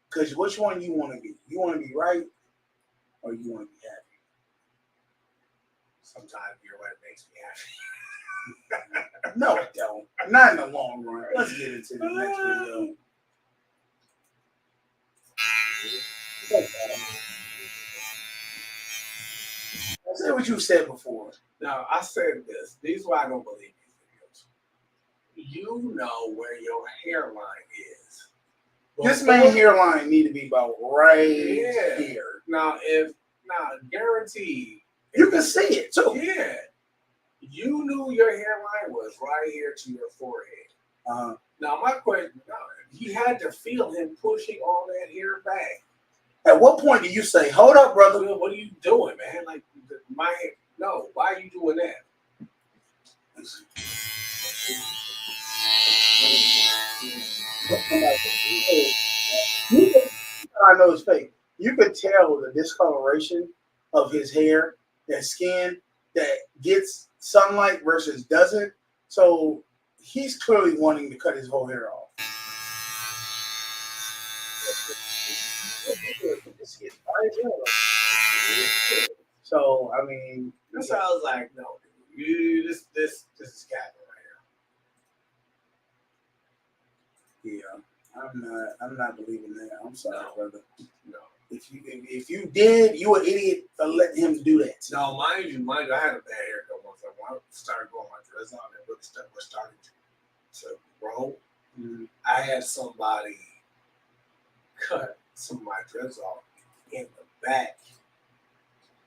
Because which one you want to be? You want to be right or you want to be happy? Sometimes you're right makes me happy. No, it don't. Not in the long run. Let's get into the next video. Say what you said before. Now, I said this. These is why I don't believe these videos. You know where your hairline is. This man hairline need to be about right here. Now, guaranteed. You can see it too. Yeah. You knew your hairline was right here to your forehead. Now, my question, he had to feel him pushing all that hair back. At what point do you say, hold up, brother? What are you doing, man? Like, my hair. No, why are you doing that? I know it's fake. You could tell the discoloration of his hair, that skin that gets sunlight versus doesn't. So he's clearly wanting to cut his whole hair off. So I mean, that's how I was like, no, this is capping right here. Yeah, I'm not believing that. I'm sorry, brother. No. If you did, you an idiot for letting him do that. No, mind you, I had a bad haircut once. When I started growing my dreads out, and really started to grow. Mm-hmm. I had somebody cut some of my dreads off in the back.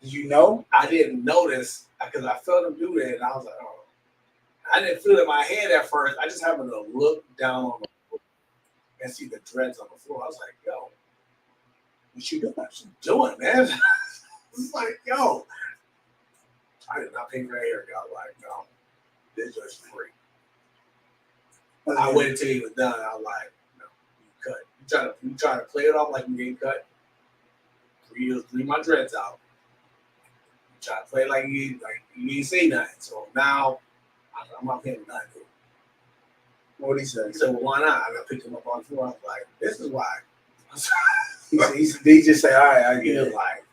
Did you know? I didn't notice because I felt him do that, and I was like, oh. I didn't feel it in my head at first. I just happened to look down on the floor and see the dreads on the floor. I was like, yo, what you doing? What you doing, man? It's like, yo, I did not pay for that haircut. Like, no, this is free. I waited until he was done. I was like, no, you cut. You try to play it off like you getting cut. Three my dreads out. You try to play it like you didn't say nothing. So now I'm not paying nothing. What did he say? He said, well, why not? And I picked him up on the floor. I was like, this is why. He just say, all right, I get it. Like,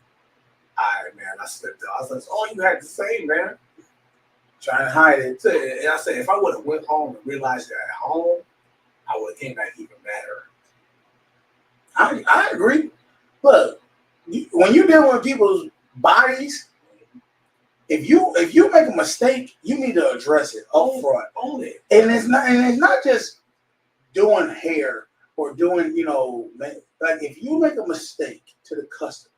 all right, man, I slipped out. I was like, all you had to say, man. Trying to hide it. And I said, if I would have went home and realized that at home, I would have came back even better. I agree. Look, when you're dealing with people's bodies, if you make a mistake, you need to address it up front. Own it. And it's not just doing hair or doing, like if you make a mistake to the customer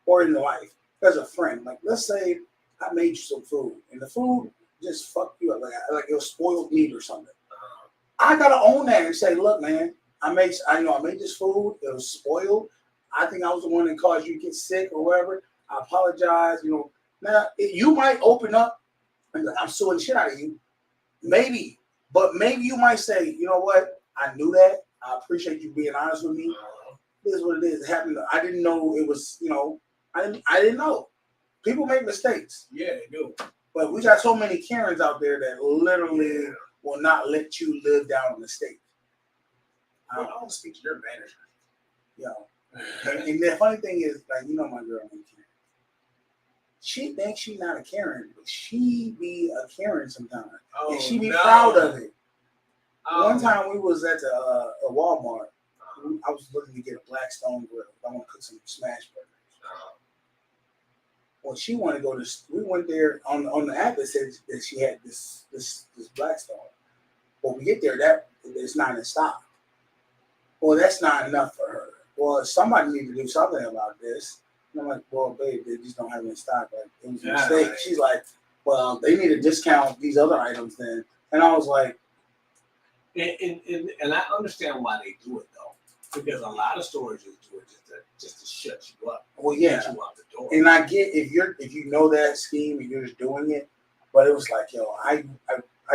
or in life as a friend, like let's say I made you some food and the food just fucked you up, like it was spoiled meat or something. I gotta own that and say, look, man, I made this food. It was spoiled. I think I was the one that caused you to get sick or whatever. I apologize. Now you might open up and be like, I'm suing the shit out of you. Maybe, but maybe you might say, you know what? I knew that. I appreciate you being honest with me. This is what it is. It happened. I didn't know it was. I didn't know. People make mistakes. Yeah, they do. But we got so many Karens out there that literally will not let you live down a mistake. I don't speak to your manager. And the funny thing is, like, my girl named Karen. She thinks she's not a Karen, but she be a Karen sometimes. And she be proud of it. One time we was at a Walmart. I was looking to get a Blackstone grill. I want to cook some smash burgers. Well, she wanted to go to. We went there on the app that said that she had this Blackstone. When we get there, that it's not in stock. Well, that's not enough for her. Well, somebody need to do something about this. And I'm like, well, babe, they just don't have it in stock. Like, it was a mistake. Right. She's like, well, they need to discount these other items then. And I was like, and I understand why they do it though. Because a lot of stores just do it just to shut you up. Well, yeah. Get you out the door. And I get if you know that scheme and you're just doing it, but it was like, yo, I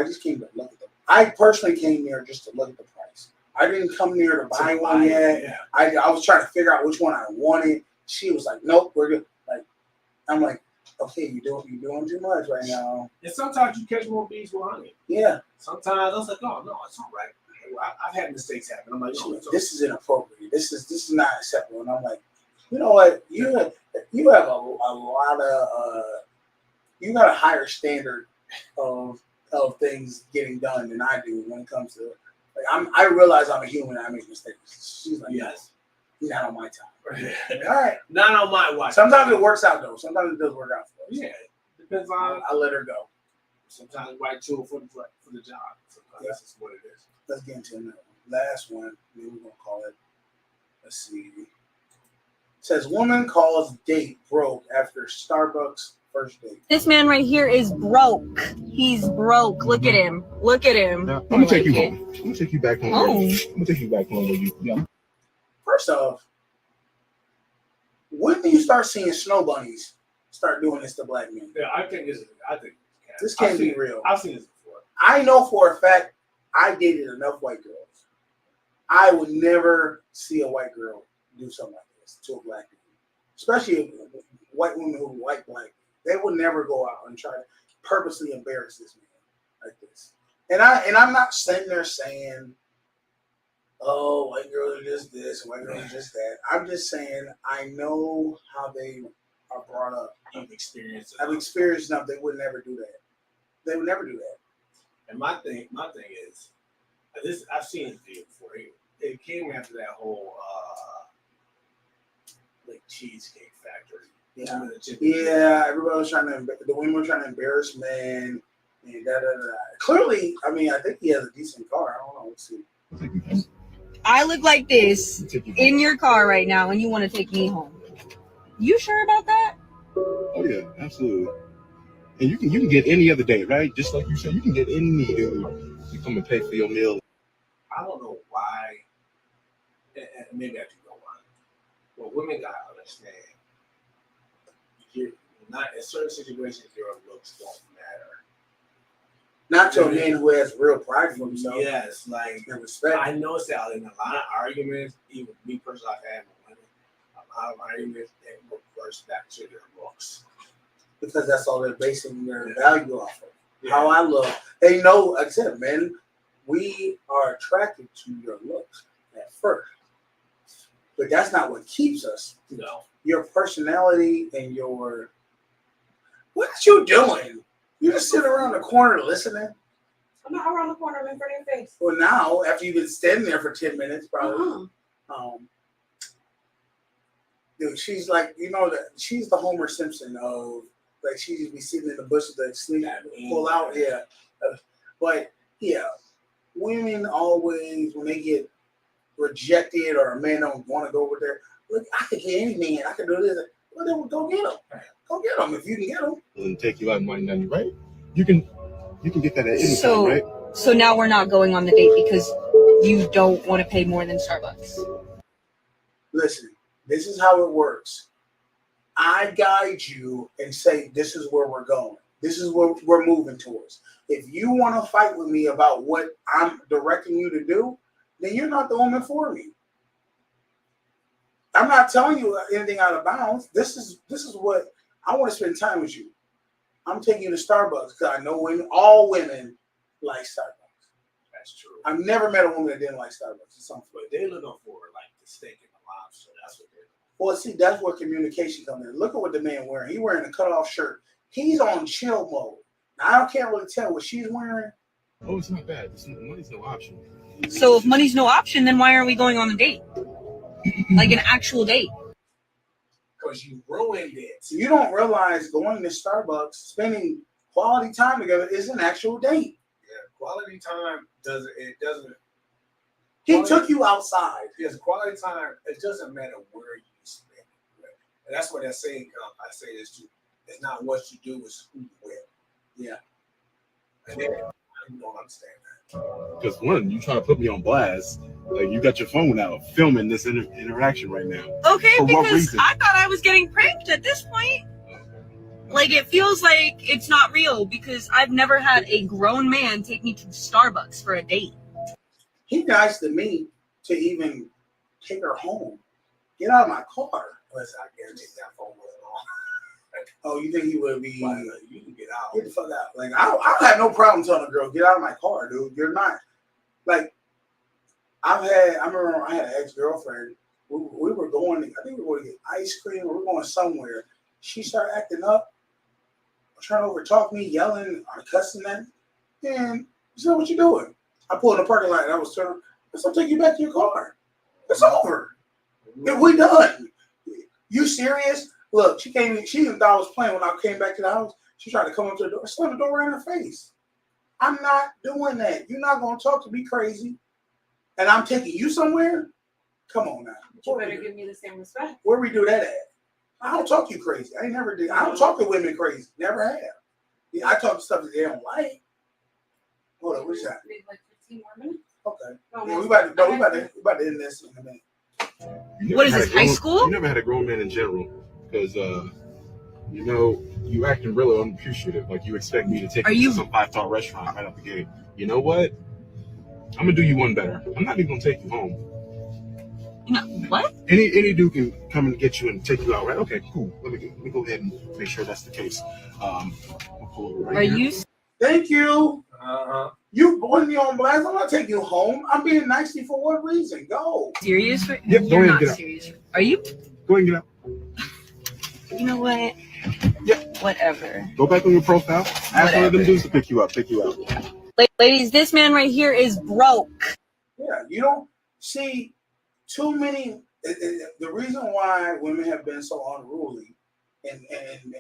just came to look at them. I personally came there just to look at the price. I didn't come there to buy one yet. Yeah. I was trying to figure out which one I wanted. She was like, nope, we're good. Like, I'm like, okay, you're doing too much right now. And sometimes you catch more bees with honey. Yeah. Sometimes I was like, oh no, it's all right. I've had mistakes happen. I'm like, no, this is inappropriate. This is not acceptable. And I'm like, you know what? You have a lot of you got a higher standard of things getting done than I do when it comes to like I realize I'm a human. I make mistakes. She's like, yes, not on my time. All right, not on my watch. Sometimes it works out though. Sometimes it does work out for us. Yeah, depends on. I let her go. Sometimes right tool for the job. Sometimes that's just what it is. Let's get into another one. Last one. Maybe we're gonna call it. Let's see. It says woman calls date broke after Starbucks first date. This man right here is broke. He's broke. Look at him. Look at him. I'm gonna take you home. I'm gonna take you back home. Oh. I'm gonna take you back home with you. Yeah. First off, when do you start seeing snow bunnies start doing this to black men? Yeah, I think this can't be real. I've seen this before. I know for a fact I dated enough white girls. I would never see a white girl do something like this to a black man, especially white women who like black. They would never go out and try to purposely embarrass this man like this. And I'm not sitting there saying, "Oh, white girls are just this, white girls are just that." I'm just saying I know how they are brought up. I've experienced enough. They would never do that. They would never do that. And my thing is, this I've seen this video before. It came after that whole like cheesecake factory. Yeah, everybody was the women were trying to embarrass men and da da da. Clearly, I mean, I think he has a decent car. I don't know. Let's see. I look like this in your car right now, and you want to take me home. You sure about that? Oh yeah, absolutely. And you can get any other day, right? Just like you said, you can get any dude to come and pay for your meal. I don't know why, and maybe I do know why. But women gotta understand. You're not in certain situations, your looks don't matter. Not to a man who has real pride for himself. Yes, like respect. I noticed that in a lot of arguments, even me personally, I've had with women, a lot of arguments they reverse back to their looks. Because that's all they're basing their value off of. Yeah. How I look. They know, like I said, men, we are attracted to your looks at first. But that's not what keeps us. No. Your personality and your... What you doing? You just sit around the corner listening? I'm not around the corner. I'm in front of your face. Well, now, after you've been standing there for 10 minutes, probably. Dude, she's like, she's the Homer Simpson of... Like she just be sitting in the bushes, like sleep, pull out, yeah. But yeah, women always when they get rejected or a man don't want to go over there. Look, I can get any man. I can do this. Well, then go get him. Go get him if you can get him. And take you out and wind down, right? You can get that at any time, right? So now we're not going on the date because you don't want to pay more than Starbucks. Listen, this is how it works. I guide you and say, this is where we're going. This is what we're moving towards. If you want to fight with me about what I'm directing you to do, then you're not the woman for me. I'm not telling you anything out of bounds. This is what I want to spend time with you. I'm taking you to Starbucks because I know all women like Starbucks. That's true. I've never met a woman that didn't like Starbucks. But they looking for like the steak and the lobster. That's what they're. Well, see, that's where communication comes in. Look at what the man wearing. He's wearing a cutoff shirt. He's on chill mode. Now, I can't really tell what she's wearing. Oh, it's not bad. Money's no option. So if money's no option, then why aren't we going on a date? Like an actual date? Because you ruined it. So you don't realize going to Starbucks, spending quality time together is an actual date. Yeah, quality time doesn't. He took you outside. Yes, quality time. It doesn't matter where you spend it. And that's what that saying comes. I say this too. It's not what you do, it's who you with. Yeah. And then I don't understand that. Because one, you trying to put me on blast, Like you got your phone out filming this interaction right now. Okay, For what because reason? I thought I was getting pranked at this point. Like, it feels like it's not real because I've never had a grown man take me to Starbucks for a date. He nice to me to even take her home. Get out of my car. Unless I guarantee that phone was on. Oh, you think he would be? Like, you can get out. Get the fuck out. Like I have no problem telling a girl, get out of my car, dude. You're not. Like I remember I had an ex-girlfriend. We were going. I think we were going to get ice cream. Or we were going somewhere. She started acting up, trying to overtalk me, yelling, cussing at me. And she said, "What you doing?" I pulled in the parking lot and I was turning. I said, "I'll take you back to your car. It's over. We done. You serious?" Look, she came. She even thought I was playing when I came back to the house. She tried to come up to the door. I slammed the door right in her face. I'm not doing that. You're not gonna talk to me crazy, and I'm taking you somewhere. Come on now. You better give me the same respect. Where we do that at? I don't talk to you crazy. I ain't never did. I don't talk to women crazy. Never have. Yeah, I talk to stuff that they don't like. Hold on, what's that? Maybe like 15 more minutes. Okay. No, Yeah, we about to end this in a minute. What is this, high school? You never had a grown man in general, because you know, you acting really unappreciative. Like you expect me to take you to some 5-star restaurant right out the gate. You know what? I'm gonna do you one better. I'm not even gonna take you home. No, what? Any dude can come and get you and take you out, right? Okay, cool. Let me go ahead and make sure that's the case. I'll pull over right here. you? Thank you. You putting me on blast. I'm not taking you home. I'm being nice to you for what reason? Go. Serious? Yep, You're go ahead and not get out. serious. Are you? Go ahead and get out. You know what? Yep. Whatever. Go back on your profile. Ask one of them dudes to pick you up. Ladies, this man right here is broke. Yeah, you don't see too many. The reason why women have been so unruly and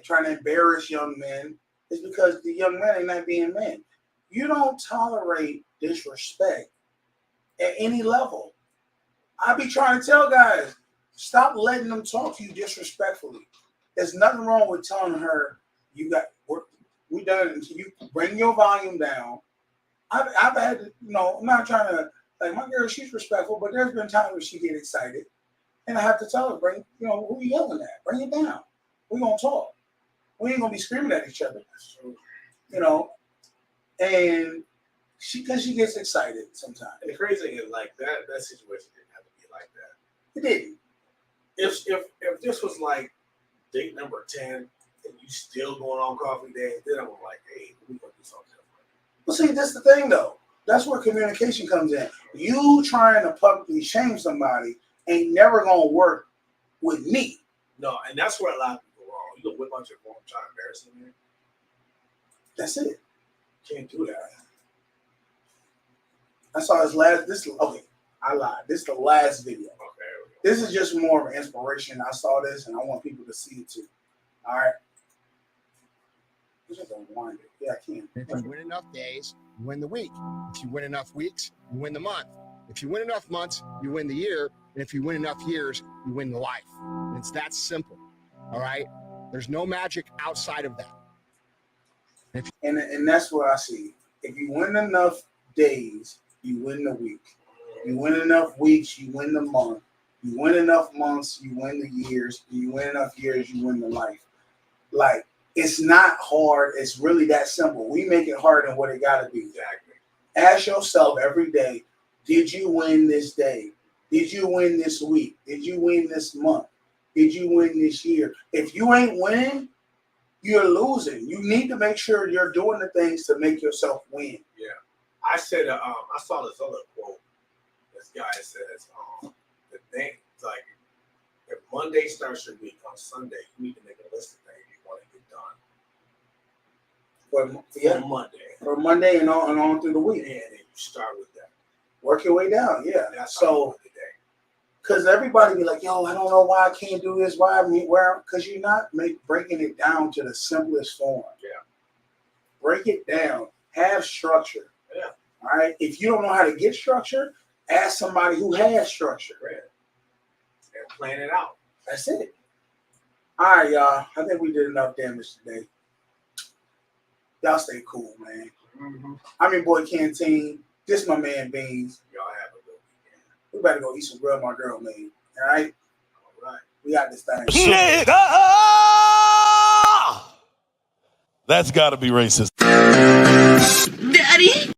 trying to embarrass young men is because the young men are not being men. You don't tolerate disrespect at any level. I be trying to tell guys, stop letting them talk to you disrespectfully. There's nothing wrong with telling her we done it until you bring your volume down. I've had, I'm not trying to, like, my girl, she's respectful, but there's been times where she get excited, and I have to tell her, who you yelling at? Bring it down. We're going to talk. We ain't going to be screaming at each other, and because she gets excited sometimes. And the crazy thing is, like, that situation didn't have to be like that. It didn't. If this was, like, date number 10, and you still going on coffee day, then I'm like, hey, we're going to do something. Well, see, that's the thing, though. That's where communication comes in. You trying to publicly shame somebody ain't never going to work with me. No, and that's where a lot of people are wrong. You don't whip out your phone trying to embarrass them. That's it. Can't do that. I saw I lied. This is the last video. Okay. This is just more of an inspiration. I saw this, and I want people to see it, too. All right? Just unwind it. Yeah, I can. If you win enough days, you win the week. If you win enough weeks, you win the month. If you win enough months, you win the year. And if you win enough years, you win the life. And it's that simple. All right? There's no magic outside of that. And that's what I see. If you win enough days, you win the week. You win enough weeks, you win the month. You win enough months, you win the years. You win enough years, you win the life. Like, it's not hard. It's really that simple. We make it harder than what it got to be. Exactly. Ask yourself every day, did you win this day? Did you win this week? Did you win this month? Did you win this year? If you ain't winning, you're losing. You need to make sure you're doing the things to make yourself win. Yeah. I said, I saw this other quote. This guy says, the thing, like, if Monday starts your week on Sunday, you need to make a list of things you want to get done. For Monday and on through the week. And then you start with that. Work your way down, yeah. That's so, because everybody be like, yo, I don't know why I can't do this. Because you're not breaking it down to the simplest form. Yeah. Break it down. Have structure. Yeah. All right. If you don't know how to get structure, ask somebody who has structure. Right. And plan it out. That's it. All right, y'all. I think we did enough damage today. Y'all stay cool, man. Mm-hmm. I'm your boy Canteen. This my man Beans. Y'all have a good weekend. We better go eat some grub my girl made. All right? All right. We got this thing. Nigga! That's gotta be racist. Daddy.